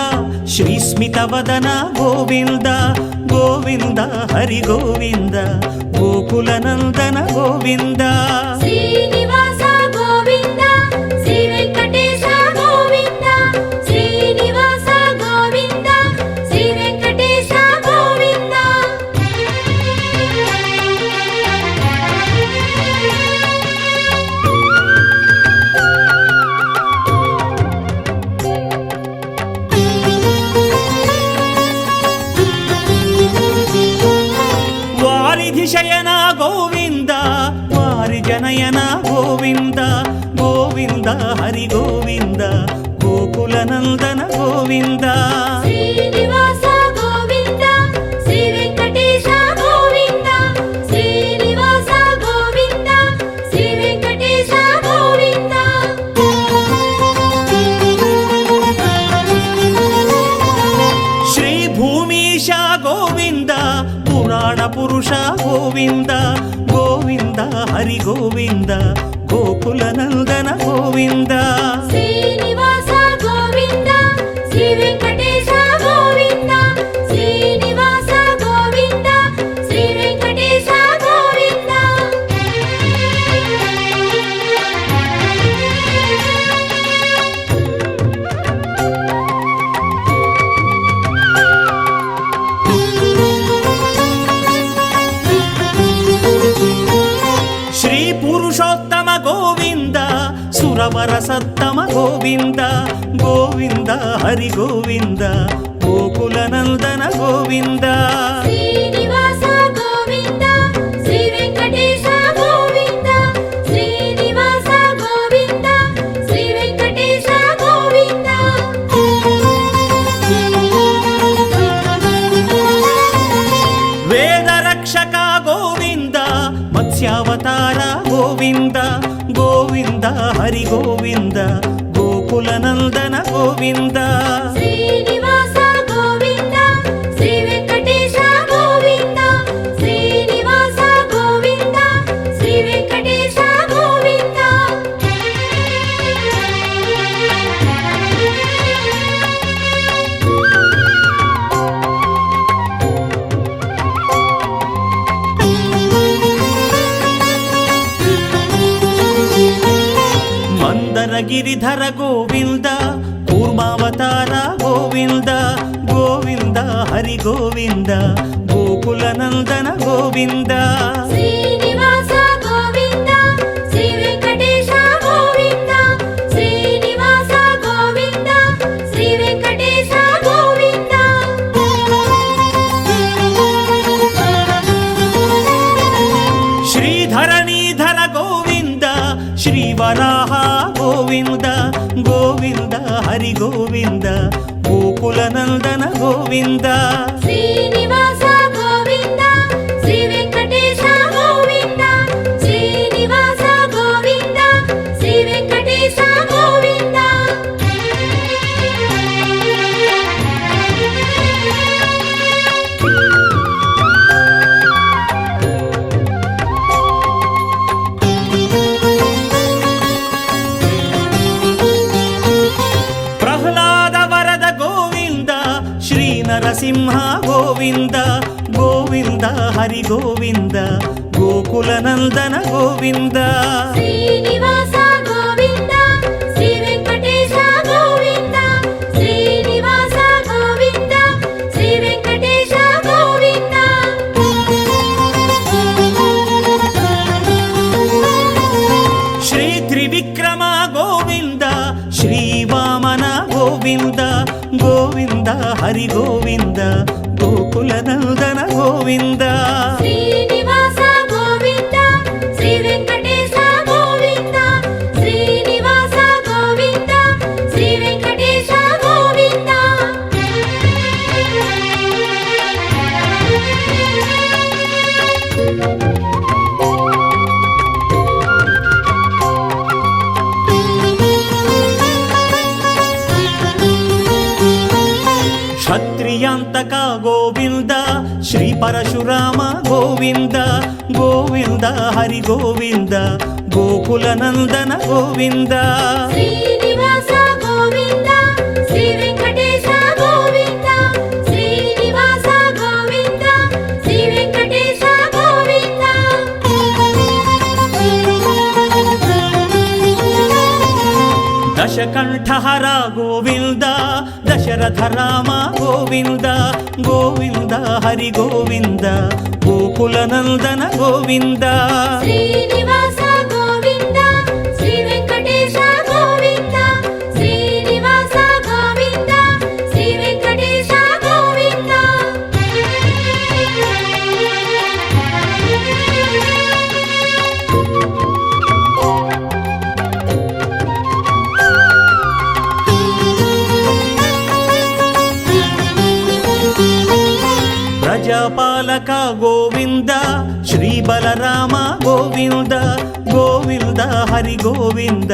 ಶ್ರೀ ಸ್ಮಿತವದನ ಗೋವಿಂದ, ಗೋವಿಂದ ಹರಿ ಗೋವಿಂದ, ಗೋಕುಲನಂದನ ಗೋವಿಂದ. ಶ್ರೀನಿವಾಸ ಗೋವಿಂದ, ಶ್ರೀ ವೆಂಕಟೇಶ ಗೋವಿಂದ, ಶ್ರೀನಿವಾಸ ಗೋವಿಂದ, ಶ್ರೀ ವೆಂಕಟೇಶ ಗೋವಿಂದ. ವಾರಿಧಿ ಶಯನ ಗೋವಿಂದ, ವಾರಿಜನಯನ ಗೋವಿಂದ, ಗೋವಿಂದ ಹರಿ ಗೋವಿಂದ, ಗೋಕುಲನಂದನ ಗೋವಿಂದ. ಶ್ರೀನಿವಾಸ ಗೋವಿಂದ, ಶ್ರೀ ವೆಂಕಟೇಶ ಗೋವಿಂದ, ಶ್ರೀನಿವಾಸ ಗೋವಿಂದ, ಶ್ರೀ ವೆಂಕಟೇಶ ಗೋವಿಂದ. ಶ್ರೀ ಭೂಮೀಶ ಗೋವಿಂದ, ಪುರಾಣ ಪುರುಷ ಗೋವಿಂದ, ಗೋವಿಂದ ಹರಿ ಗೋವಿಂದ, ಗೋಕುಲನಂದನ ಗೋವಿಂದ. ಶ್ರೀನಿವಾಸ ಗೋವಿಂದ, ಶ್ರೀ ವೆಂಕಟೇಶ ಗೋವಿಂದ, ಶ್ರೀನಿವಾಸ ಗೋವಿಂದ, ಶ್ರೀ ವೆಂಕಟೇಶ ಗೋವಿಂದ. ಶ್ರೀ ಪುರುಷೋತ್ತಮ ಗೋವಿಂದ, ಸುರವರ ಸತ್ತಮ ಗೋವಿಂದ, ಗೋವಿಂದ ಹರಿ ಗೋವಿಂದ, ಗೋಕುಲನಂದನ ಗೋವಿಂದ. ಶ್ರೀನಿವಾಸ ಗೋವಿಂದ, ಶ್ರೀ ವೆಂಕಟೇಶ ಗೋವಿಂದ, ಶ್ರೀನಿವಾಸ ಗೋವಿಂದ, ಶ್ರೀ ವೆಂಕಟೇಶ ಗೋವಿಂದ. ವೇದ ರಕ್ಷಕ ಗೋವಿಂದ, ಮತ್ಸ್ಯಾವತಾರ ಗೋವಿಂದ, ಗೋವಿಂದ ಹರಿ ಗೋವಿಂದ, ಗೋಕುಲನಂದನ ಗೋವಿಂದ. ಶ್ರೀನಿವಾಸ ಗೋವಿಂದ, ಶ್ರೀ ವೆಂಕಟೇಶ ಗೋವಿಂದ, ಶ್ರೀನಿವಾಸ ಗೋವಿಂದ, ಶ್ರೀ ವೆಂಕಟೇಶ ಗೋವಿಂದ. ಮಂದರ ಗಿರಿಧರ ಗೋವಿಂದ, ಕೂರ್ಮಾವತಾರ ಗೋವಿಂದ, ಗೋವಿಂದ ಹರಿ ಗೋವಿಂದ, ಗೋಕುಲನಂದನ ಗೋವಿಂದ. ಶ್ರೀನಿವಾಸ ಗೋವಿಂದ, ಶ್ರೀ ವೆಂಕಟೇಶ ಗೋವಿಂದ, ಶ್ರೀನಿವಾಸ ಗೋವಿಂದ, ಶ್ರೀ ವೆಂಕಟೇಶ ಗೋವಿಂದ. హరి గోవింద గోకుల నందన గోవింద శ్రీనివాస గోవింద శ్రీ వెంకటేశ గోవింద శ్రీనివాస గోవింద శ్రీ వెంకటేశ గోవింద ప్రహ్లాద వరద గోవింద శ్రీ నరసింహ గోవింద గోవింద హరి గోవింద గోకుల నందన గోవింద శ్రీనివాస గోవింద శ్రీ వెంకటేశ గోవింద శ్రీనివాస గోవింద శ్రీ వెంకటేశ గోవింద శ్రీ త్రివిక్రమ గోవింద శ్రీ వామన గోవింద గోవింద హరి గోవింద గోకుల నందన గోవింద శ్రీనివాస గోవింద శ్రీ వెంకటేశ గోవింద శ్రీనివాస గోవింద శ్రీ వెంకటేశ గోవింద క్షత్రియాంతక గోవింద శ్రీ పరశురామ గోవింద గోవింద హరి గోవింద గోకుల నందన గోవింద శ్రీనివాస గోవింద శ్రీ వెంకటేశ గోవింద శ్రీనివాస గోవింద శ్రీ వెంకటేశ గోవింద దశకంఠహర గోవింద దశరథ రామ గోవింద గోవింద హరి గోవింద గోకుల నందన గోవింద శ్రీనివాస గోవింద శ్రీ వెంకటేశ గోవింద శ్రీనివాస గోవింద శ్రీ వెంకటేశ గోవింద ప్రజాపాలక గోవింద శ్రీ బలరామ గోవింద గోవింద హరి గోవింద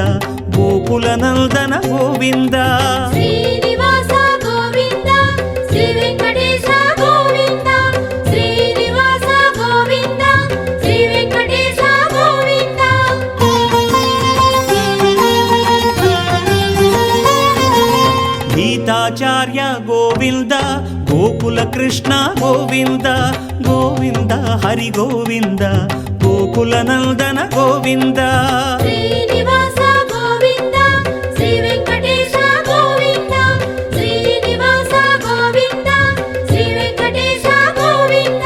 గోకుల నందన గోవింద శ్రీనివాస గోవింద శ్రీ వెంకటేశ గోవింద శ్రీనివాస గోవింద శ్రీ వెంకటేశ గోవింద గీతాచార్య గోవింద గోకుల కృష్ణ గోవింద గోవింద హరి గోవింద గోకుల నందన గోవింద శ్రీనివాస గోవింద శ్రీ వెంకటేశ గోవింద శ్రీనివాస గోవింద శ్రీ వెంకటేశ గోవింద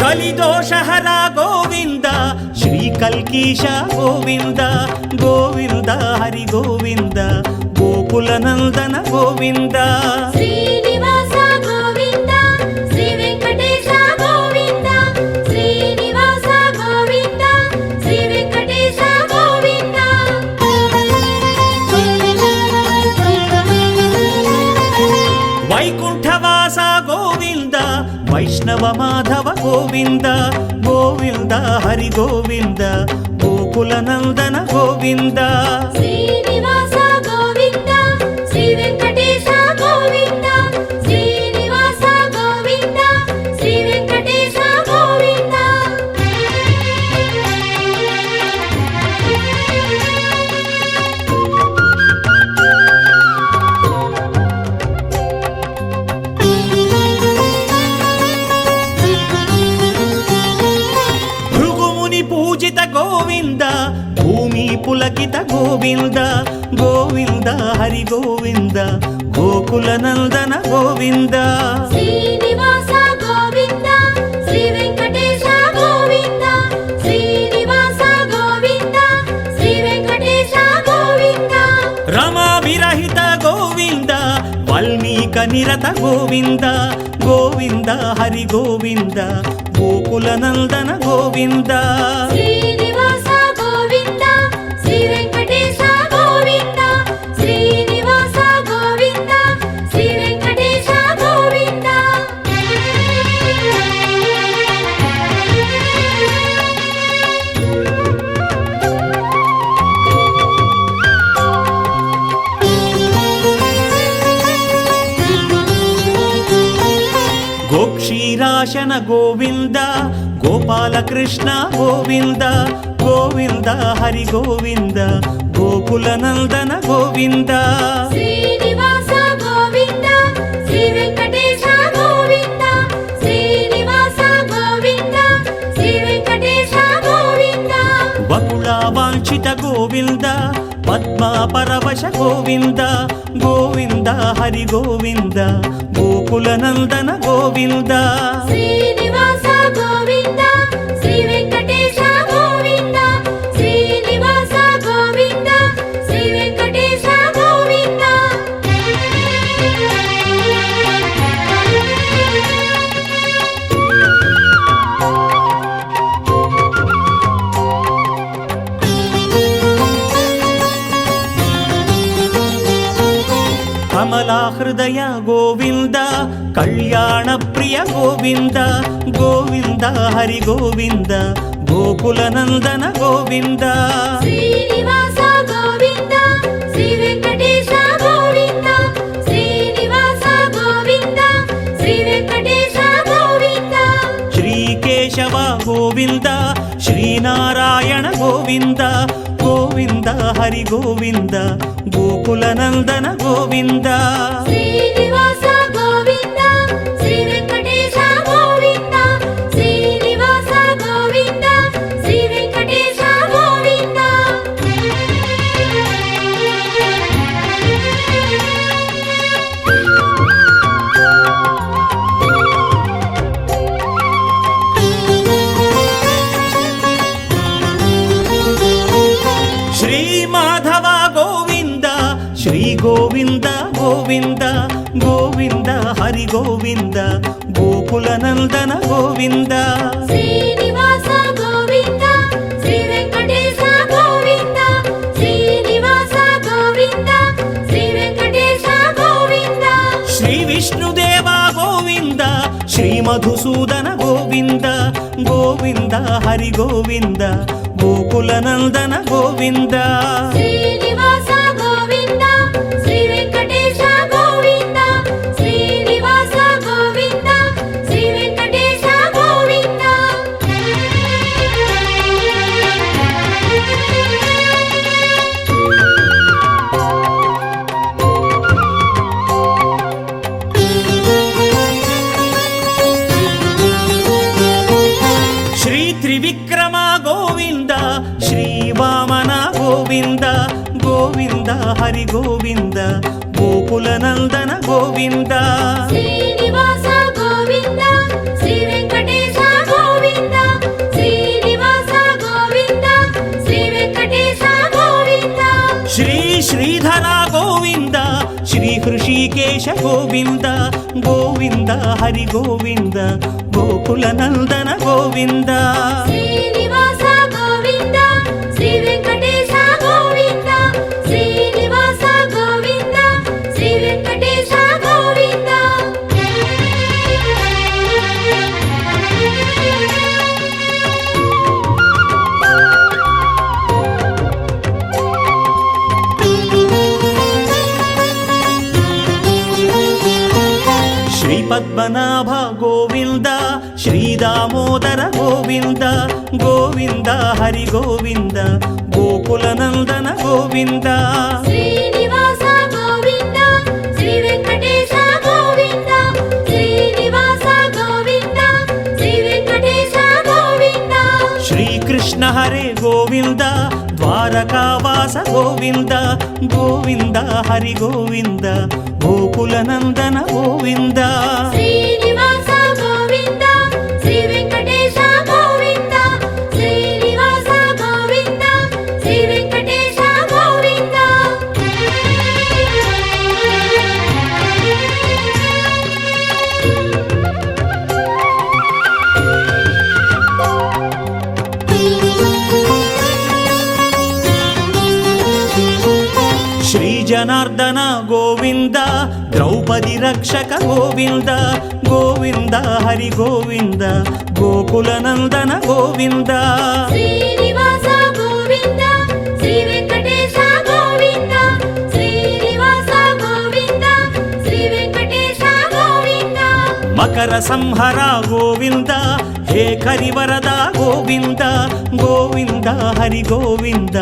కలిదోషహర గోవింద శ్రీ కల్కీశ గోవింద గోవింద హరి గోవింద గోకుల నందన గోవింద శ్రీనివాస గోవింద శ్రీ వెంకటేశ గోవింద శ్రీనివాస గోవింద శ్రీ వెంకటేశ గోవింద వైకుంఠవాస గోవింద వైష్ణవ మాధవ గోవింద గోవింద హరి గోవింద గోకుల నందన గోవింద శ్రీనివాస గోవింద శ్రీ వెంకటేశ గోవింద శ్రీనివాస గోవింద శ్రీ వెంకటేశ గోవింద భృగుముని పూజిత గోవింద భూమి పులకిత గోవింద గోవింద హరి గోవింద గోకుల నందన గోవింద శ్రీనివాస గోవింద శ్రీ వెంకటేశ గోవింద శ్రీనివాస గోవింద శ్రీ వెంకటేశ గోవింద రమా విరహిత గోవింద వాల్మీక నిరత గోవింద గోవింద హరి గోవింద గోకుల నందన గోవింద శ్రీనివాస గోవింద శ్రీ వెంకటేశ గోవింద శ్రీనివాస గోవింద శ్రీ వెంకటేశ గోవింద గోక్షీరాశన గోవింద గోపాలకృష్ణ గోవింద గోవింద హరి గోవింద గోకుల నందన గోవింద శ్రీనివాస గోవింద శ్రీ వెంకటేశ గోవింద శ్రీనివాస గోవింద శ్రీ వెంకటేశ గోవింద బకుళ వాంఛిత గోవింద పద్మ పరవశ గోవింద గోవింద హరి గోవింద గోకుల నందన గోవింద శ్రీనివాస గోవింద శ్రీ వెంకటేశ గోవింద శ్రీనివాస గోవింద శ్రీ వెంకటేశ గోవింద కమలా హృదయ గోవింద కళ్యాణ ప్రియ గోవింద గోవింద హరి గోవింద గోకుల నందన గోవింద శ్రీనివాస గోవింద శ్రీ వెంకటేశ గోవింద శ్రీనివాస గోవింద శ్రీ వెంకటేశ గోవింద శ్రీకేశవ గోవింద శ్రీనారాయణ గోవింద గోవింద హరి గోవింద గోకుల నందన గోవింద శ్రీనివాస గోవింద శ్రీ వెంకటేశ గోవింద శ్రీనివాస గోవింద శ్రీ వెంకటేశ గోవింద శ్రీ మాధవ గోవింద శ్రీ గోవింద గోవింద గోవింద హరి గోవింద గోకుల నందన గోవింద శ్రీనివాస గోవింద శ్రీ వెంకటేశ గోవింద శ్రీనివాస గోవింద శ్రీ వెంకటేశ గోవింద శ్రీ విష్ణుదేవ గోవింద శ్రీ మధుసూదన గోవింద గోవింద హరి గోవింద గోకుల నందన గోవింద శ్రీనివాస గోవింద శ్రీ వెంకటేశ గోవింద శ్రీనివాస గోవింద శ్రీ వెంకటేశ గోవింద శ్రీ త్రివిక్రమ గోవింద శ్రీ వామన గోవింద గోవింద హరి గోవింద గోకుల నందన గోవింద శ్రీనివాస గోవింద శ్రీ వెంకటేశ గోవింద శ్రీనివాస గోవింద శ్రీ వెంకటేశ గోవింద శ్రీ శ్రీధర గోవింద శ్రీ హృషికేశ గోవింద గోవింద హరి గోవింద గోకుల నందన గోవింద శ్రీనివాస గోవింద శ్రీ వెంకటేశ గోవింద శ్రీనివాస గోవింద శ్రీ వెంకటేశ గోవింద శ్రీ పద్మనాభ గోవింద శ్రీ దామోదర గోవింద గోవింద హరి గోవింద గోకుల నందన గోవింద శ్రీనివాస గోవింద శ్రీ వెంకటేశ గోవింద శ్రీనివాస గోవింద శ్రీ వెంకటేశ గోవింద శ్రీకృష్ణ హరే గోవింద ద్వారకావాస గోవింద గోవింద హరి గోవింద గోకుల నందన గోవింద శ్రీనివాస గోవింద శ్రీ వెంకటేశ గోవింద శ్రీనివాస గోవింద శ్రీ వెంకటేశ గోవింద జనార్దన గోవింద ద్రౌపది రక్షక గోవింద గోవింద హరి గోవింద గోకులనందన గోవింద శ్రీనివాస గోవింద శ్రీ వెంకటేశ గోవింద శ్రీనివాస గోవింద శ్రీ వెంకటేశ గోవింద మకర సంహర గోవింద హే కరివరద గోవింద గోవింద హరి గోవింద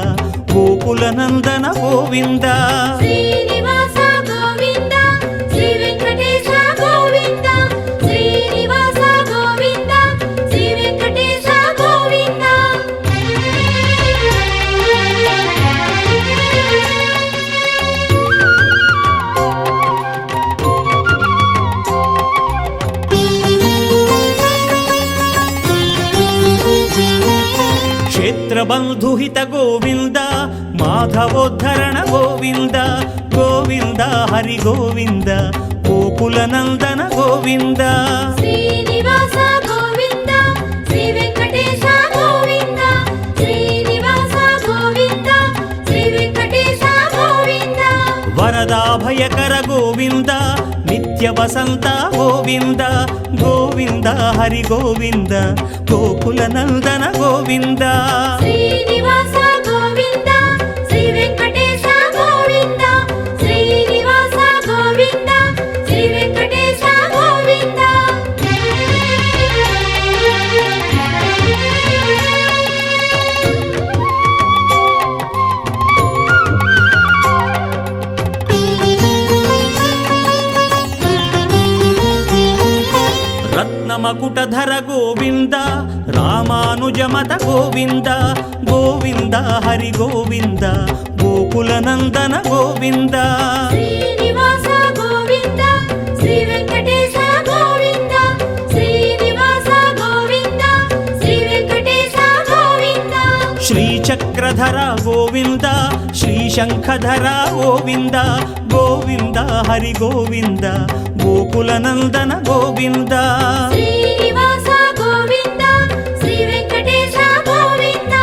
గోకులనందన గోవింద శ్రీనివాస గోవింద శ్రీ వెంకటేశ గోవింద శ్రీనివాస గోవింద శ్రీ వెంకటేశ గోవింద క్షేత్రబంధుహిత గోవింద మాధవోద్ధరణ గోవింద గోవింద హరి గోవింద గోకులనందన గోవింద శ్రీనివాస గోవింద శ్రీ వెంకటేశ గోవింద శ్రీనివాస గోవింద శ్రీ వెంకటేశ గోవింద వరదాభయకర గోవింద నిత్య వసంత గోవింద గోవింద హరి గోవింద గోకులనందన గోవింద శ్రీనివాస గోవింద శ్రీ వెంకటేశ గోవింద శ్రీనివాస గోవింద శ్రీ వెంకటేశ గోవింద రత్నమకుటధర గోవింద రామానుజమత గోవింద గోవింద హరి గోవింద గోకులనందన గోవింద శ్రీనివాస గోవింద శ్రీ వెంకటేశ గోవింద శ్రీనివాస గోవింద శ్రీ వెంకటేశ గోవింద శ్రీచక్రధర గోవింద శ్రీశంఖధర గోవింద గోవింద హరి గోవింద గోకులనందన గోవింద శ్రీనివాస గోవింద శ్రీ వెంకటేశ గోవింద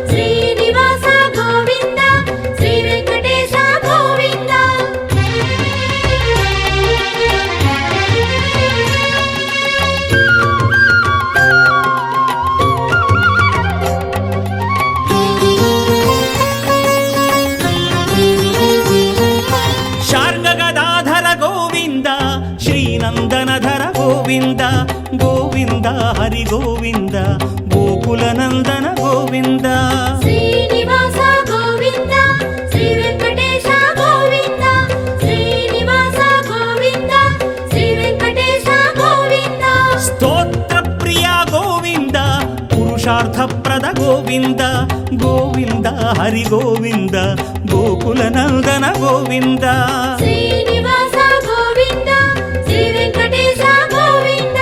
శ్రీనివాస గోవింద శ్రీ వెంకటేశ గోవింద శార్గగదాధర గోవింద శ్రీనందనధర గోవింద గోవింద హరి గోవింద గోకులనందన గోవింద శ్రీనివాస గోవింద శ్రీ వెంకటేశ గోవింద శ్రీనివాస గోవింద శ్రీ వెంకటేశ గోవింద స్తోత్ర ప్రియ గోవింద పురుషార్థప్రద గోవింద గోవింద హరి గోవింద గోకులనందన గోవింద శ్రీనివాస గోవింద శ్రీ వెంకటేశ గోవింద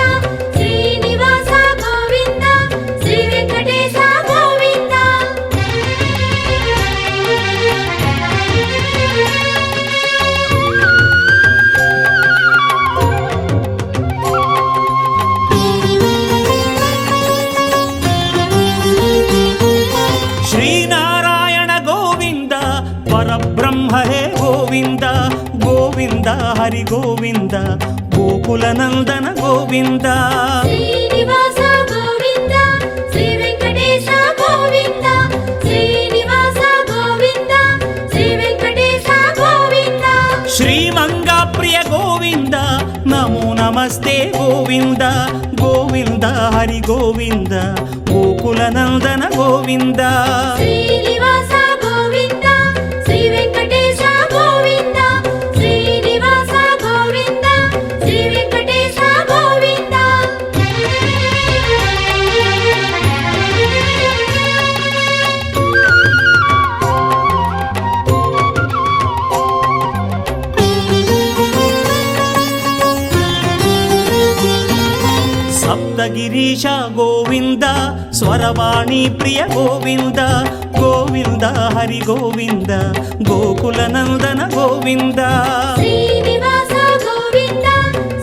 శ్రీనివాస గోవింద శ్రీ వెంకటేశ గోవింద శ్రీనారాయణ గోవింద పరబ్రహ్మ హే గోవింద గోవింద హరి గోవింద గోకులనందన గోవింద శ్రీనివాస గోవింద శ్రీ వెంకటేశ గోవింద శ్రీనివాస గోవింద శ్రీ వెంకటేశ గోవింద శ్రీమంగా ప్రియ గోవింద నమో నమస్తే గోవింద గోవింద హరి గోవింద గోకులనందన గోవింద శ్రీనివాస గోవింద శ్రీ వెంకటేశ గోవింద శ్రీనివాస గోవింద శ్రీ వెంకటేశ గోవింద సప్తగిరీశ గోవింద స్వరవాణి ప్రియ గోవింద గోవింద హరి గోవింద గోకులనందన గోవింద శ్రీనివాస గోవింద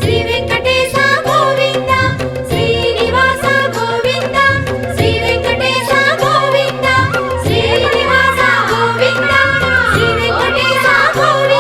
శ్రీ వెంకటేశ గోవింద శ్రీనివాస గోవింద శ్రీ వెంకటేశ గోవింద శ్రీనివాస గోవింద శ్రీ వెంకటేశ గోవింద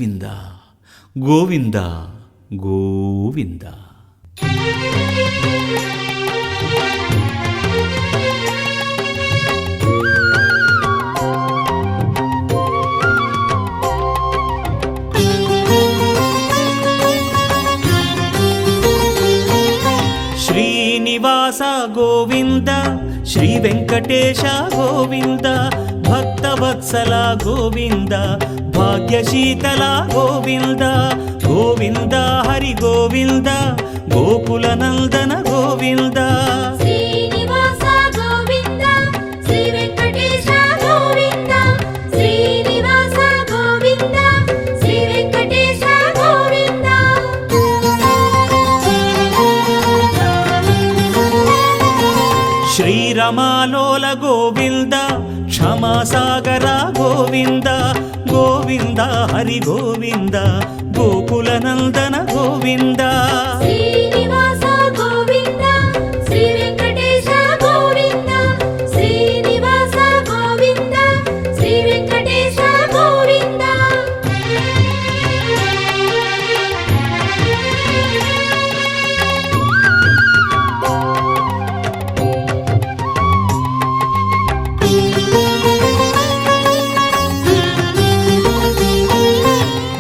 ಗೋವಿಂದ ಗೋವಿಂದ ಗೋವಿಂದ. ಶ್ರೀನಿವಾಸ ಗೋವಿಂದ, ಶ್ರೀ ವೆಂಕಟೇಶ ಗೋವಿಂದ, ಭಕ್ತವತ್ಸಲ ಗೋವಿಂದ, ಭಾಗ್ಯಶೀತಲ ಗೋವಿಂದ, ಗೋವಿಂದ ಹರಿ ಗೋವಿಂದ, ಗೋಕುಲನಂದನ ಗೋವಿಂದ. ಶ್ರೀನಿವಾಸ ಗೋವಿಂದ, ಶ್ರೀ ವೆಂಕಟೇಶ ಗೋವಿಂದ, ಶ್ರೀನಿವಾಸ ಗೋವಿಂದ, ಶ್ರೀ ವೆಂಕಟೇಶ ಗೋವಿಂದ. ಶ್ರೀರಮಾಲೋಲ ಗೋವಿಂದ, ಕ್ಷಮಾಸಾಗರ ಗೋವಿಂದ, ಗೋವಿಂದ ಹರಿ ಗೋವಿಂದ, ಗೋಕುಲನಂದನ ಗೋವಿಂದ. ಶ್ರೀನಿವಾಸ ಗೋವಿಂದ, ಶ್ರೀ ವೆಂಕಟೇಶ ಗೋವಿಂದ, ಶ್ರೀನಿವಾಸ ಗೋವಿಂದ, ಶ್ರೀ ವೆಂಕಟೇಶ ಗೋವಿಂದ.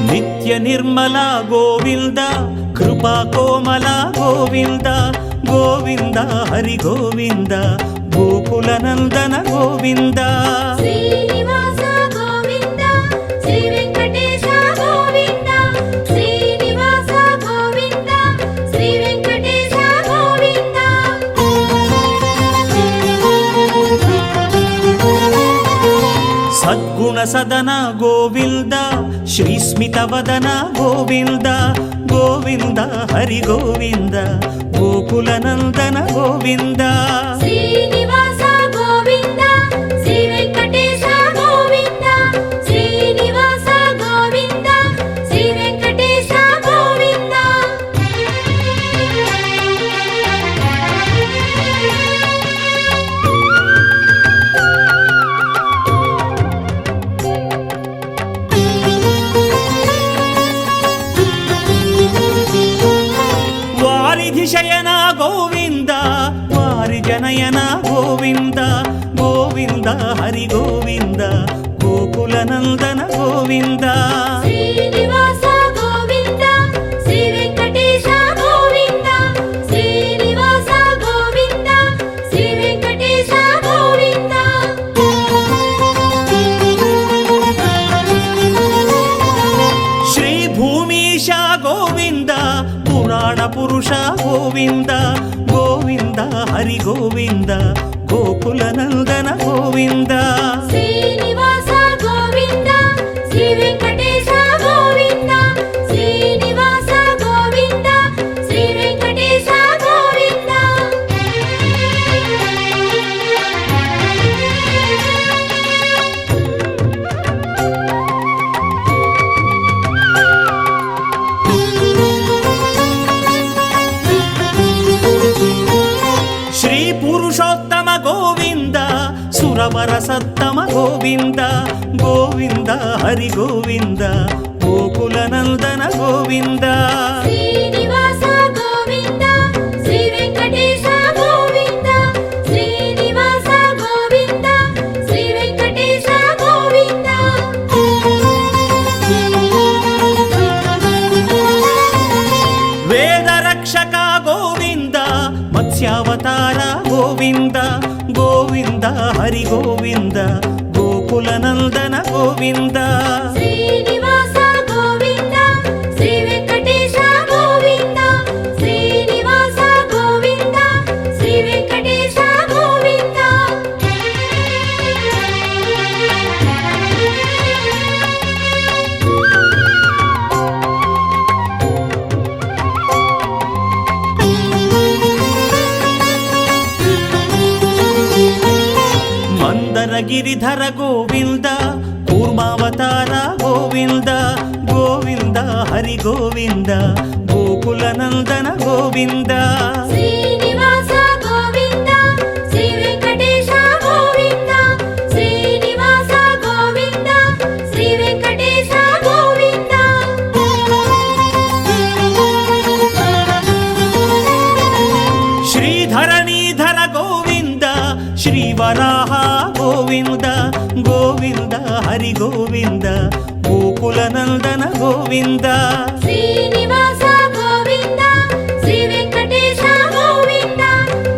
ನಿತ್ಯ ನಿರ್ಮಲ ಗೋವಿಂದ, ಕೃಪಾ ಕೋಮಲ ಗೋವಿಂದ, ಗೋವಿಂದ ಹರಿ ಗೋವಿಂದ, ಗೋಕುಲನಂದನ ಗೋವಿಂದ. ಶ್ರೀನಿವಾಸ ಗೋವಿಂದ, ಶ್ರೀ ವೆಂಕಟೇಶ ಗೋವಿಂದ, ಶ್ರೀನಿವಾಸ ಗೋವಿಂದ, ಶ್ರೀ ವೆಂಕಟೇಶ ಗೋವಿಂದ. ಸದ್ಗುಣ ಸದನ ಗೋವಿಂದ, ಶ್ರೀ ಸ್ಮಿತವದನ ಗೋವಿಂದ, ಗೋವಿಂದ ಹರಿ ಗೋವಿಂದ, ಗೋಕುಲನಂದನ ಗೋವಿಂದ. ಶ್ರೀನಿವಾಸ ಗೋವಿಂದ, ಶ್ರೀ ವೆಂಕಟೇಶ ಗೋವಿಂದ, ಶ್ರೀನಿವಾಸ ಗೋವಿಂದ, ಶ್ರೀ ವೆಂಕಟೇಶ ಗೋವಿಂದ. ವಾರಿಧಿ ಶಯನ ಗೋವಿಂದ, ವಾರಿಜನಯನ ಗೋವಿಂದ, ಗೋವಿಂದ ಹರಿ ಗೋವಿಂದ, ಗೋಕುಲನಂದನ ಗೋವಿಂದ. ಶ್ರೀನಿವಾಸ ಗೋವಿಂದ, ಶ್ರೀ ವೆಂಕಟೇಶ ಗೋವಿಂದ, ಶ್ರೀನಿವಾಸ ಗೋವಿಂದ, ಶ್ರೀ ವೆಂಕಟೇಶ ಗೋವಿಂದ. ಶ್ರೀ ಭೂಮೀಶ ಗೋವಿಂದ, ಪುರಾಣ ಪುರುಷ ಗೋವಿಂದ, ಗೋವಿಂದ ಹರಿ ಗೋವಿಂದ, ಗೋಕುಲನಂದನ ಗೋವಿಂದ. ಶ್ರೀನಿವಾಸ ಗೋವಿಂದ, ಶ್ರೀ ವೆಂಕಟೇಶ ಗೋವಿಂದ, ಶ್ರೀನಿವಾಸ ಗೋವಿಂದ, ಶ್ರೀ ವೆಂಕಟೇಶ ಗೋವಿಂದ. ಶ್ರೀ ಪುರುಷೋತ್ತಮ ಗೋವಿಂದ, ಸುರವರ ಸತ್ತಮ ಗೋವಿಂದ, ಗೋವಿಂದ ಹರಿ ಗೋವಿಂದ, ಗೋಕುಲನಂದನ ಗೋವಿಂದ. ಶ್ರೀನಿವಾಸ ಗೋವಿಂದ, ಶ್ರೀ ವೆಂಕಟೇಶ ಗೋವಿಂದ, ಶ್ರೀನಿವಾಸ ಗೋವಿಂದ, ಶ್ರೀ ವೆಂಕಟೇಶ ಗೋವಿಂದ. ವೇದ ರಕ್ಷಕ ಗೋವಿಂದ, ಮತ್ಸ್ಯಾವತಾರ ಗೋವಿಂದ, ಗೋವಿಂದ ಹರಿ ಗೋವಿಂದ, ಗೋಕುಲನಂದನ ಗೋವಿಂದ. ಶ್ರೀನಿವಾಸ ಗೋವಿಂದ, ಶ್ರೀ ವೆಂಕಟೇಶ ಗೋವಿಂದ, ಶ್ರೀನಿವಾಸ ಗೋವಿಂದ, ಶ್ರೀ ವೆಂಕಟೇಶ ಗೋವಿಂದ. ಮಂದರ ಗಿರಿಧರ ಗೋವಿಂದ, ಕೂರ್ಮಾವತಾರ ಗೋವಿಂದ, ಗೋವಿಂದ ಹರಿ ಗೋವಿಂದ, ಗೋಕುಲನಂದನ ಗೋವಿಂದ. ಶ್ರೀನಿವಾಸ ಗೋವಿಂದ, ಶ್ರೀ ವೆಂಕಟೇಶ ಗೋವಿಂದ, ಶ್ರೀನಿವಾಸ ಗೋವಿಂದ, ಶ್ರೀ ವೆಂಕಟೇಶ ಗೋವಿಂದ. గోవింద గోవింద హరి గోవింద గోకుల నందన గోవింద శ్రీనివాస గోవింద శ్రీ వెంకటేశ గోవింద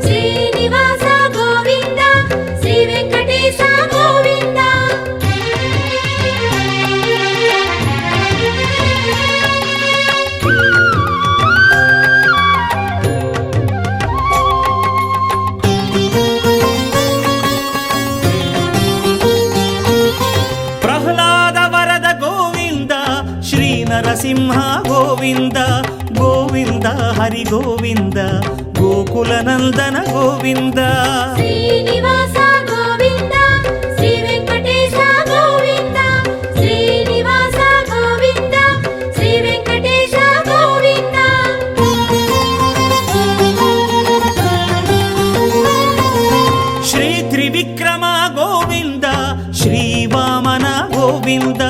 శ్రీనివాస గోవింద శ్రీ వెంకటేశ గోవింద ప్రహ్లాద వరద గోవింద శ్రీ నరసింహ గోవింద గోవింద హరి గోవింద గోకుల నందన గోవింద శ్రీనివాస గోవింద శ్రీ వెంకటేశ గోవింద శ్రీనివాస గోవింద శ్రీ వెంకటేశ గోవింద శ్రీ త్రివిక్రమ గోవింద శ్రీ వామన గోవింద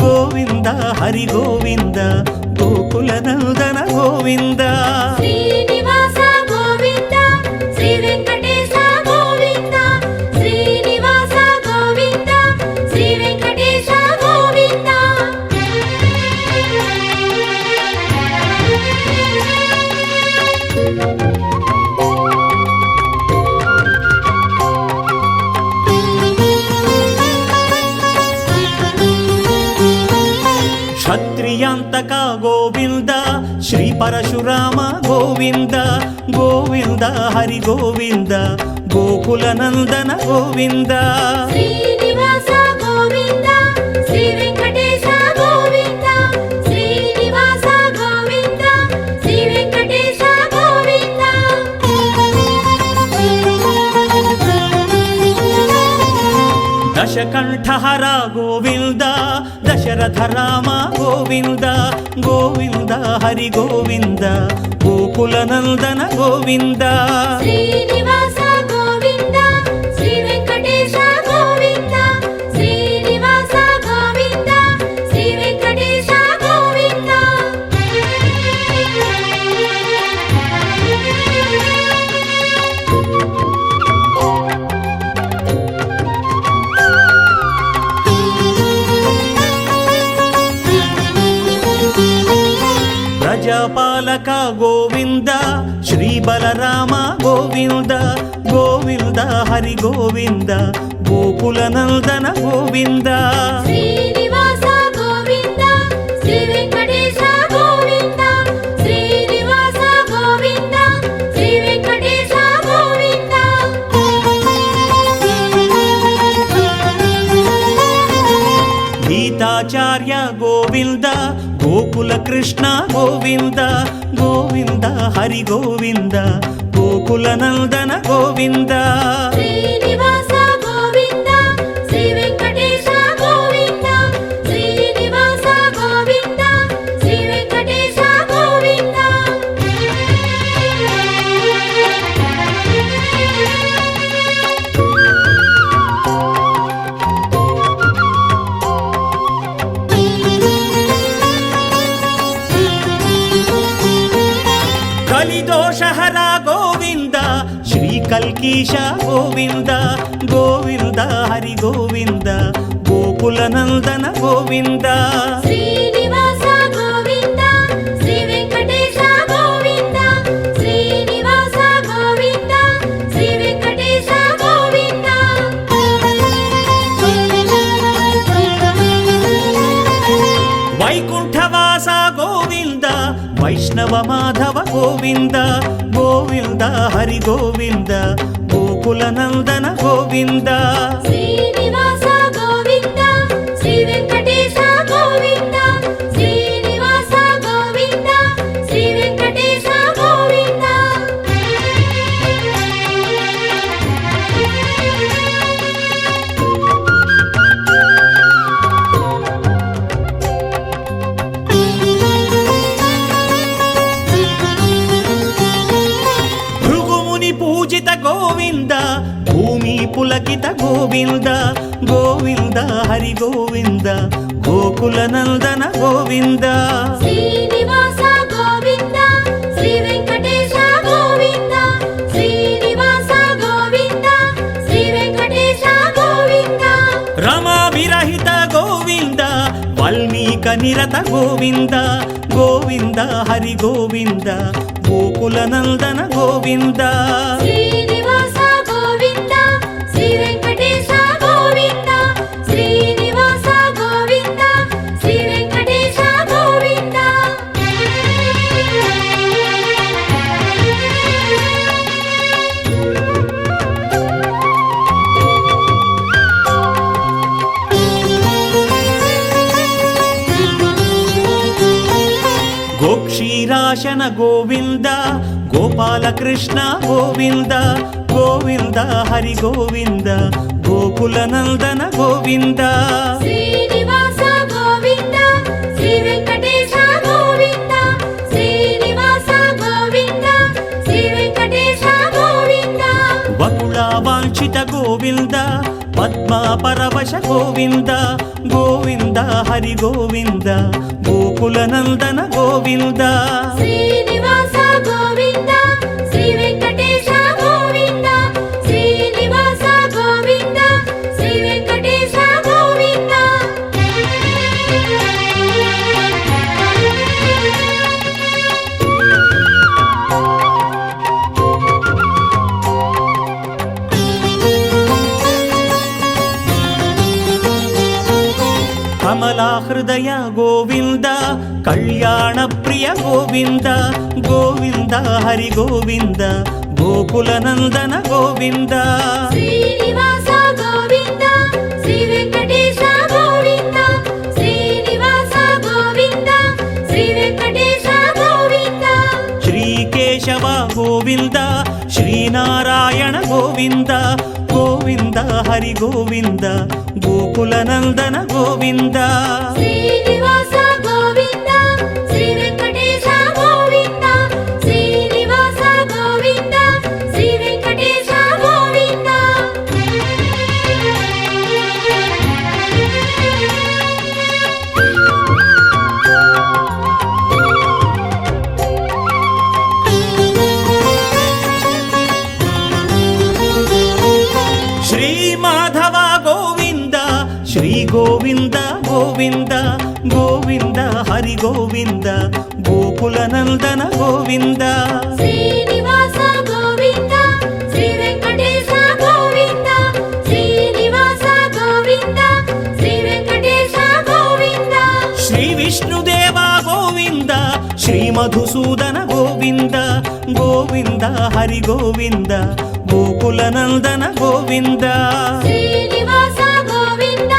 గోవింద హరి గోవింద గోకుల నందన గోవింద శ్రీనివాస గోవింద శ్రీ వెంకటేశ గోవింద శ్రీనివాస గోవింద శ్రీ వెంకటేశ గోవింద క్షత్రియాంతక గోవింద శ్రీ పరశురామ గోవింద గోవింద హరి గోవింద గోకుల నందన గోవింద శ్రీనివాస గోవింద శ్రీ వెంకటేశ గోవింద శ్రీనివాస గోవింద శ్రీ వెంకటేశ గోవింద దశకంఠహర గోవింద దశరథ రామ గోవింద గోవింద హరి గోవింద గోకుల నందన గోవింద శ్రీనివాస గోవింద శ్రీ వెంకటేశ గోవింద శ్రీనివాస గోవింద శ్రీ వెంకటేశ గోవింద ప్రజాపాలక గోవింద శ్రీ బలరామ గోవింద గోవింద హరి గోవింద గోకుల నందన గోవింద శ్రీనివాస గోవింద శ్రీ వెంకటేశ గోవింద శ్రీనివాస గోవింద శ్రీ వెంకటేశ గోవింద గీతాచార్య గోవింద గోకుల కృష్ణ గోవింద గోవింద హరి గోవింద గోకుల నందన గోవింద శ్రీనివాస గోవింద శ్రీ వెంకటేశ గోవింద శ్రీనివాస గోవింద శ్రీ వెంకటేశ గోవింద కలిదోషహర గోవింద శ్రీ కల్కీశ గోవింద గోవింద హరి గోవింద గోకుల నందన గోవింద శ్రీనివాస గోవింద శ్రీ వెంకటేశ గోవింద శ్రీనివాస గోవింద శ్రీ వెంకటేశ గోవింద వైకుంఠవాస గోవింద వైష్ణవ మాధవ గోవింద గోవింద హరి గోవింద గోకుల నందన గోవింద శ్రీనివాస గోవింద శ్రీ వెంకటేశ గోవింద శ్రీనివాస గోవింద శ్రీ వెంకటేశ గోవింద భృగుముని పూజిత గోవింద భూమి పులకిత గోవింద గోవింద హరి గోవింద గోకుల నందన గోవింద శ్రీనివాస గోవింద శ్రీ వెంకటేశ గోవింద శ్రీనివాస గోవింద శ్రీ వెంకటేశ గోవింద నిరత గోవింద గోవింద హరి గోవింద గోకుల నందన గోవింద శ్రీనివాస గోవింద శ్రీ వెంకటేశ గోవింద శ్రీనివాస గోవింద శ్రీ వెంకటేశ గోవింద గోక్షీరాశన గోవింద గోపాలకృష్ణ గోవింద గోవింద హరి గోవింద గోకుల నందన గోవింద శ్రీనివాస గోవింద శ్రీ వెంకటేశ గోవింద శ్రీనివాస గోవింద శ్రీ వెంకటేశ గోవింద వకుళ వాంఛిత గోవింద పద్మ పరవశ గోవింద గోవింద హరి గోవింద గోకుల నందన గోవింద శ్రీనివాస గోవింద శ్రీ వెంకటేశ గోవింద శ్రీనివాస గోవింద శ్రీ వెంకటేశ గోవింద కమలా హృదయ గోవింద కళ్యాణ ప్రియ గోవింద గోవింద హరి గోవింద గోకుల నందన గోవింద శ్రీనివాస గోవింద శ్రీ వెంకటేశ గోవింద శ్రీనివాస గోవింద శ్రీ వెంకటేశ గోవింద శ్రీకేశవ గోవింద శ్రీనారాయణ గోవింద గోవింద హరి గోవింద గోకుల నందన గోవింద శ్రీనివాస గోవింద శ్రీ వెంకటేశ గోవింద శ్రీనివాస గోవింద శ్రీ వెంకటేశ గోవింద శ్రీ మాధవ గోవింద శ్రీ గోవింద గోవింద గోవింద హరి గోవింద గోకుల నందన గోవింద శ్రీనివాస గోవింద శ్రీ వెంకటేశ గోవింద శ్రీనివాస గోవింద శ్రీ వెంకటేశ గోవింద శ్రీ విష్ణుదేవ గోవింద శ్రీ మధుసూదన గోవింద గోవింద హరి గోవింద గోకుల నందన గోవింద శ్రీనివాస గోవింద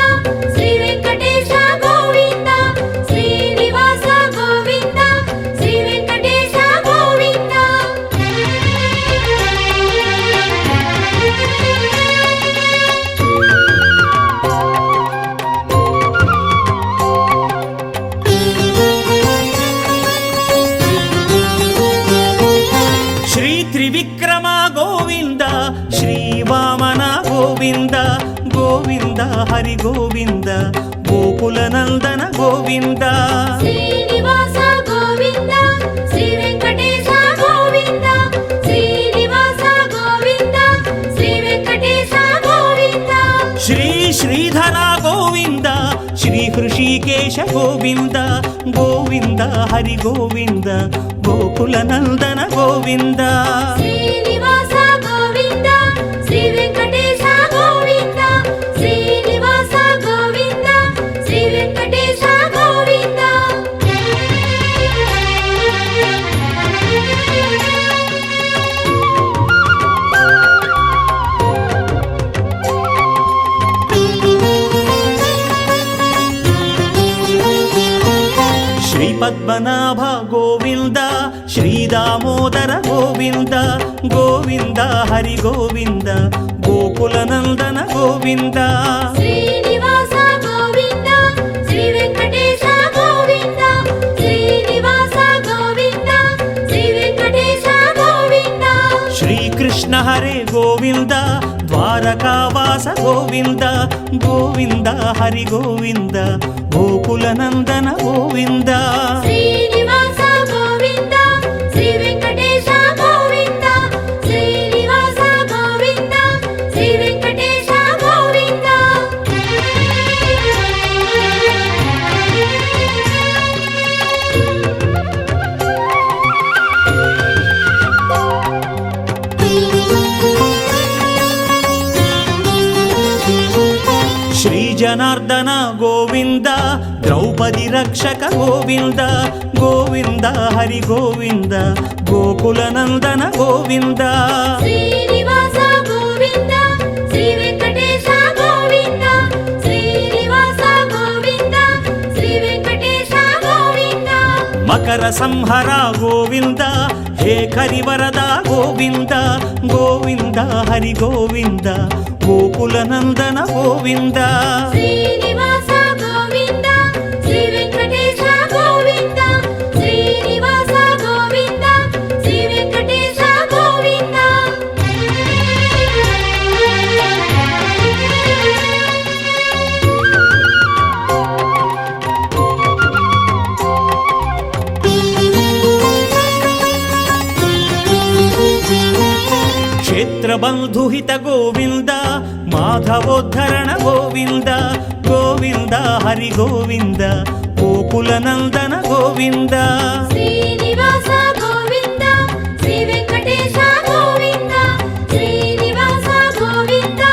శ్రీ వెంకటేశ గోవింద శ్రీనివాస గోవింద శ్రీ వెంకటేశ గోవింద శ్రీ త్రివిక్రమ గోవింద శ్రీ వామన గోవింద గోవింద హరి గోవింద గోకుల నందన గోవింద శ్రీనివాస గోవింద శ్రీ వెంకటేశ గోవింద శ్రీనివాస గోవింద శ్రీ వెంకటేశ గోవింద శ్రీ శ్రీధర గోవింద శ్రీ హృషికేశ గోవింద గోవింద హరి గోవింద గోకుల నందన గోవింద శ్రీనివాస గోవింద శ్రీ వెంకటేశ గోవింద శ్రీనివాస గోవింద శ్రీ వెంకటేశ గోవింద శ్రీ పద్మనాభ గోవింద శ్రీ దామోదర గోవింద గోవింద హరి గోవింద గోకుల నందన గోవింద శ్రీనివాస గోవింద శ్రీ వెంకటేశ గోవింద శ్రీనివాస గోవింద శ్రీ వెంకటేశ గోవింద శ్రీకృష్ణ హరే గోవింద ద్వారకావాస గోవింద గోవింద హరి గోవింద గోకుల నందన గోవింద శ్రీనివాస గోవింద శ్రీ వెంకటేశ గోవింద శ్రీనివాస గోవింద శ్రీ వెంకటేశ గోవింద జనార్దన గోవింద ద్రౌపది రక్షక గోవింద గోవింద హరి గోవింద గోకుల నందన గోవింద శ్రీనివాస గోవింద శ్రీ వెంకటేశ గోవింద శ్రీనివాస గోవింద శ్రీ వెంకటేశ గోవింద మకర సంహర గోవింద హే కరివరద గోవింద గోవింద హరి గోవింద గోకుల నందన గోవింద శ్రీనివాస గోవింద శ్రీ వెంకటేశ గోవింద శ్రీనివాస గోవింద శ్రీ వెంకటేశ గోవింద క్షేత్రబంధుహిత గోవింద మాధవోద్ధరణ గోవింద గోవింద హరి గోవింద గోకుల నందన గోవింద శ్రీనివాస గోవింద శ్రీ వెంకటేశ గోవింద శ్రీనివాస గోవింద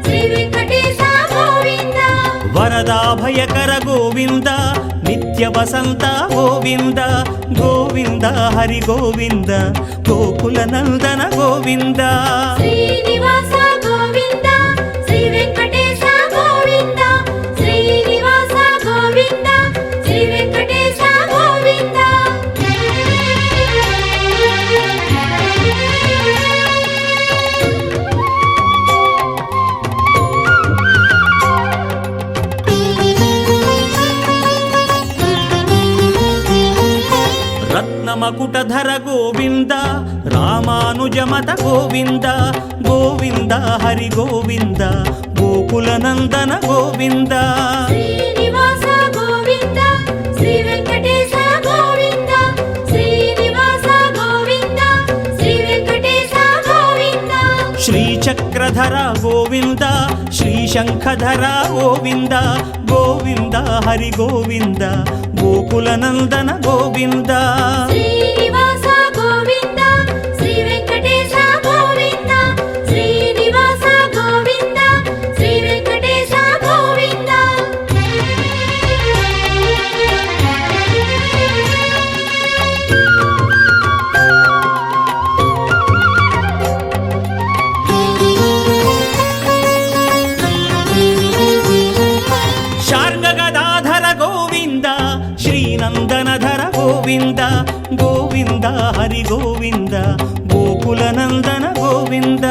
శ్రీ వెంకటేశ గోవింద వరదాభయకర గోవింద నిత్య వసంత గోవింద గోవింద హరి గోవింద గోకుల నందన గోవింద శ్రీనివాస గోవింద శ్రీ వెంకటేశ గోవింద శ్రీనివాస గోవింద శ్రీ వెంకటేశ గోవింద రత్నమకుటధర గోవింద రామానుజమత గోవింద గోవింద హరి గోవింద గోకుల నందన గోవింద శ్రీనివాస గోవింద శ్రీ వెంకటేశ గోవింద శ్రీనివాస గోవింద శ్రీ వెంకటేశ గోవింద శ్రీచక్రధర గోవింద శ్రీశంఖధర గోవింద గోవింద హరి గోవింద గోకుల నందన గోవింద శ్రీనివాస గోవింద శ్రీ వెంకటేశ గోవింద శ్రీనివాస గోవింద శ్రీ వెంకటేశ గోవింద శార్గగదాధర గోవింద శ్రీనందనధర గోవింద గోవింద హరి గోవింద గోకుల నందన గోవింద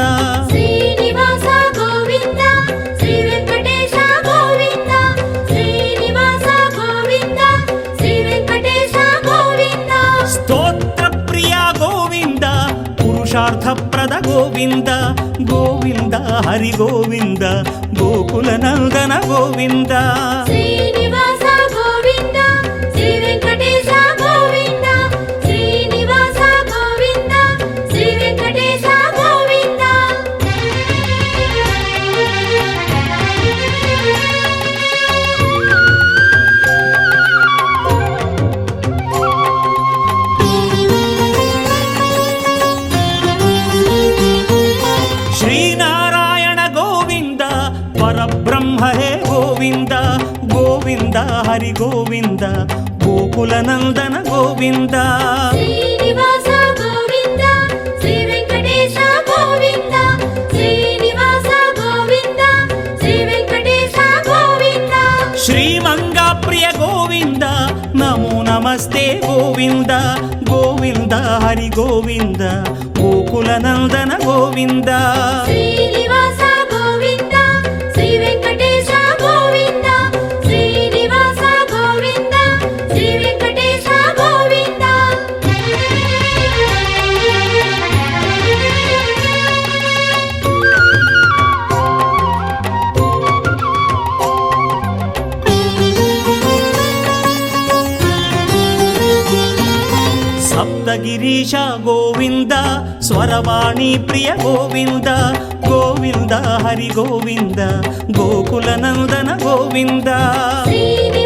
శ్రీనివాస గోవింద శ్రీ వెంకటేశ గోవింద శ్రీనివాస గోవింద శ్రీ వెంకటేశ గోవింద స్తోత్ర ప్రియ గోవింద పురుషార్థప్రద గోవింద గోవింద హరి గోవింద గోకుల నందన గోవింద శ్రీనివాస గోవింద శ్రీ వెంకటేశ గోవింద శ్రీనివాస గోవింద శ్రీ వెంకటేశ గోవింద శ్రీనారాయణ గోవింద పరబ్రహ్మ హే గోవింద గోవింద హరి గోవింద గోకుల నందన గోవింద శ్రీనివాస గోవింద శ్రీ వెంకటేశ గోవింద శ్రీనివాస గోవింద శ్రీ వెంకటేశ గోవింద శ్రీమంగా ప్రియ గోవింద నమో నమస్తే గోవింద గోవింద హరి గోవింద గోకుల నందన గోవింద శ్రీనివాస గోవింద శ్రీ వెంకటేశ గోవింద శ్రీనివాస గోవింద శ్రీ వెంకటేశ గోవింద సప్తగిరీశ గోవింద స్వరవాణి ప్రియ గోవింద గోవింద హరి గోవింద గోకుల నందన గోవింద శ్రీనివాస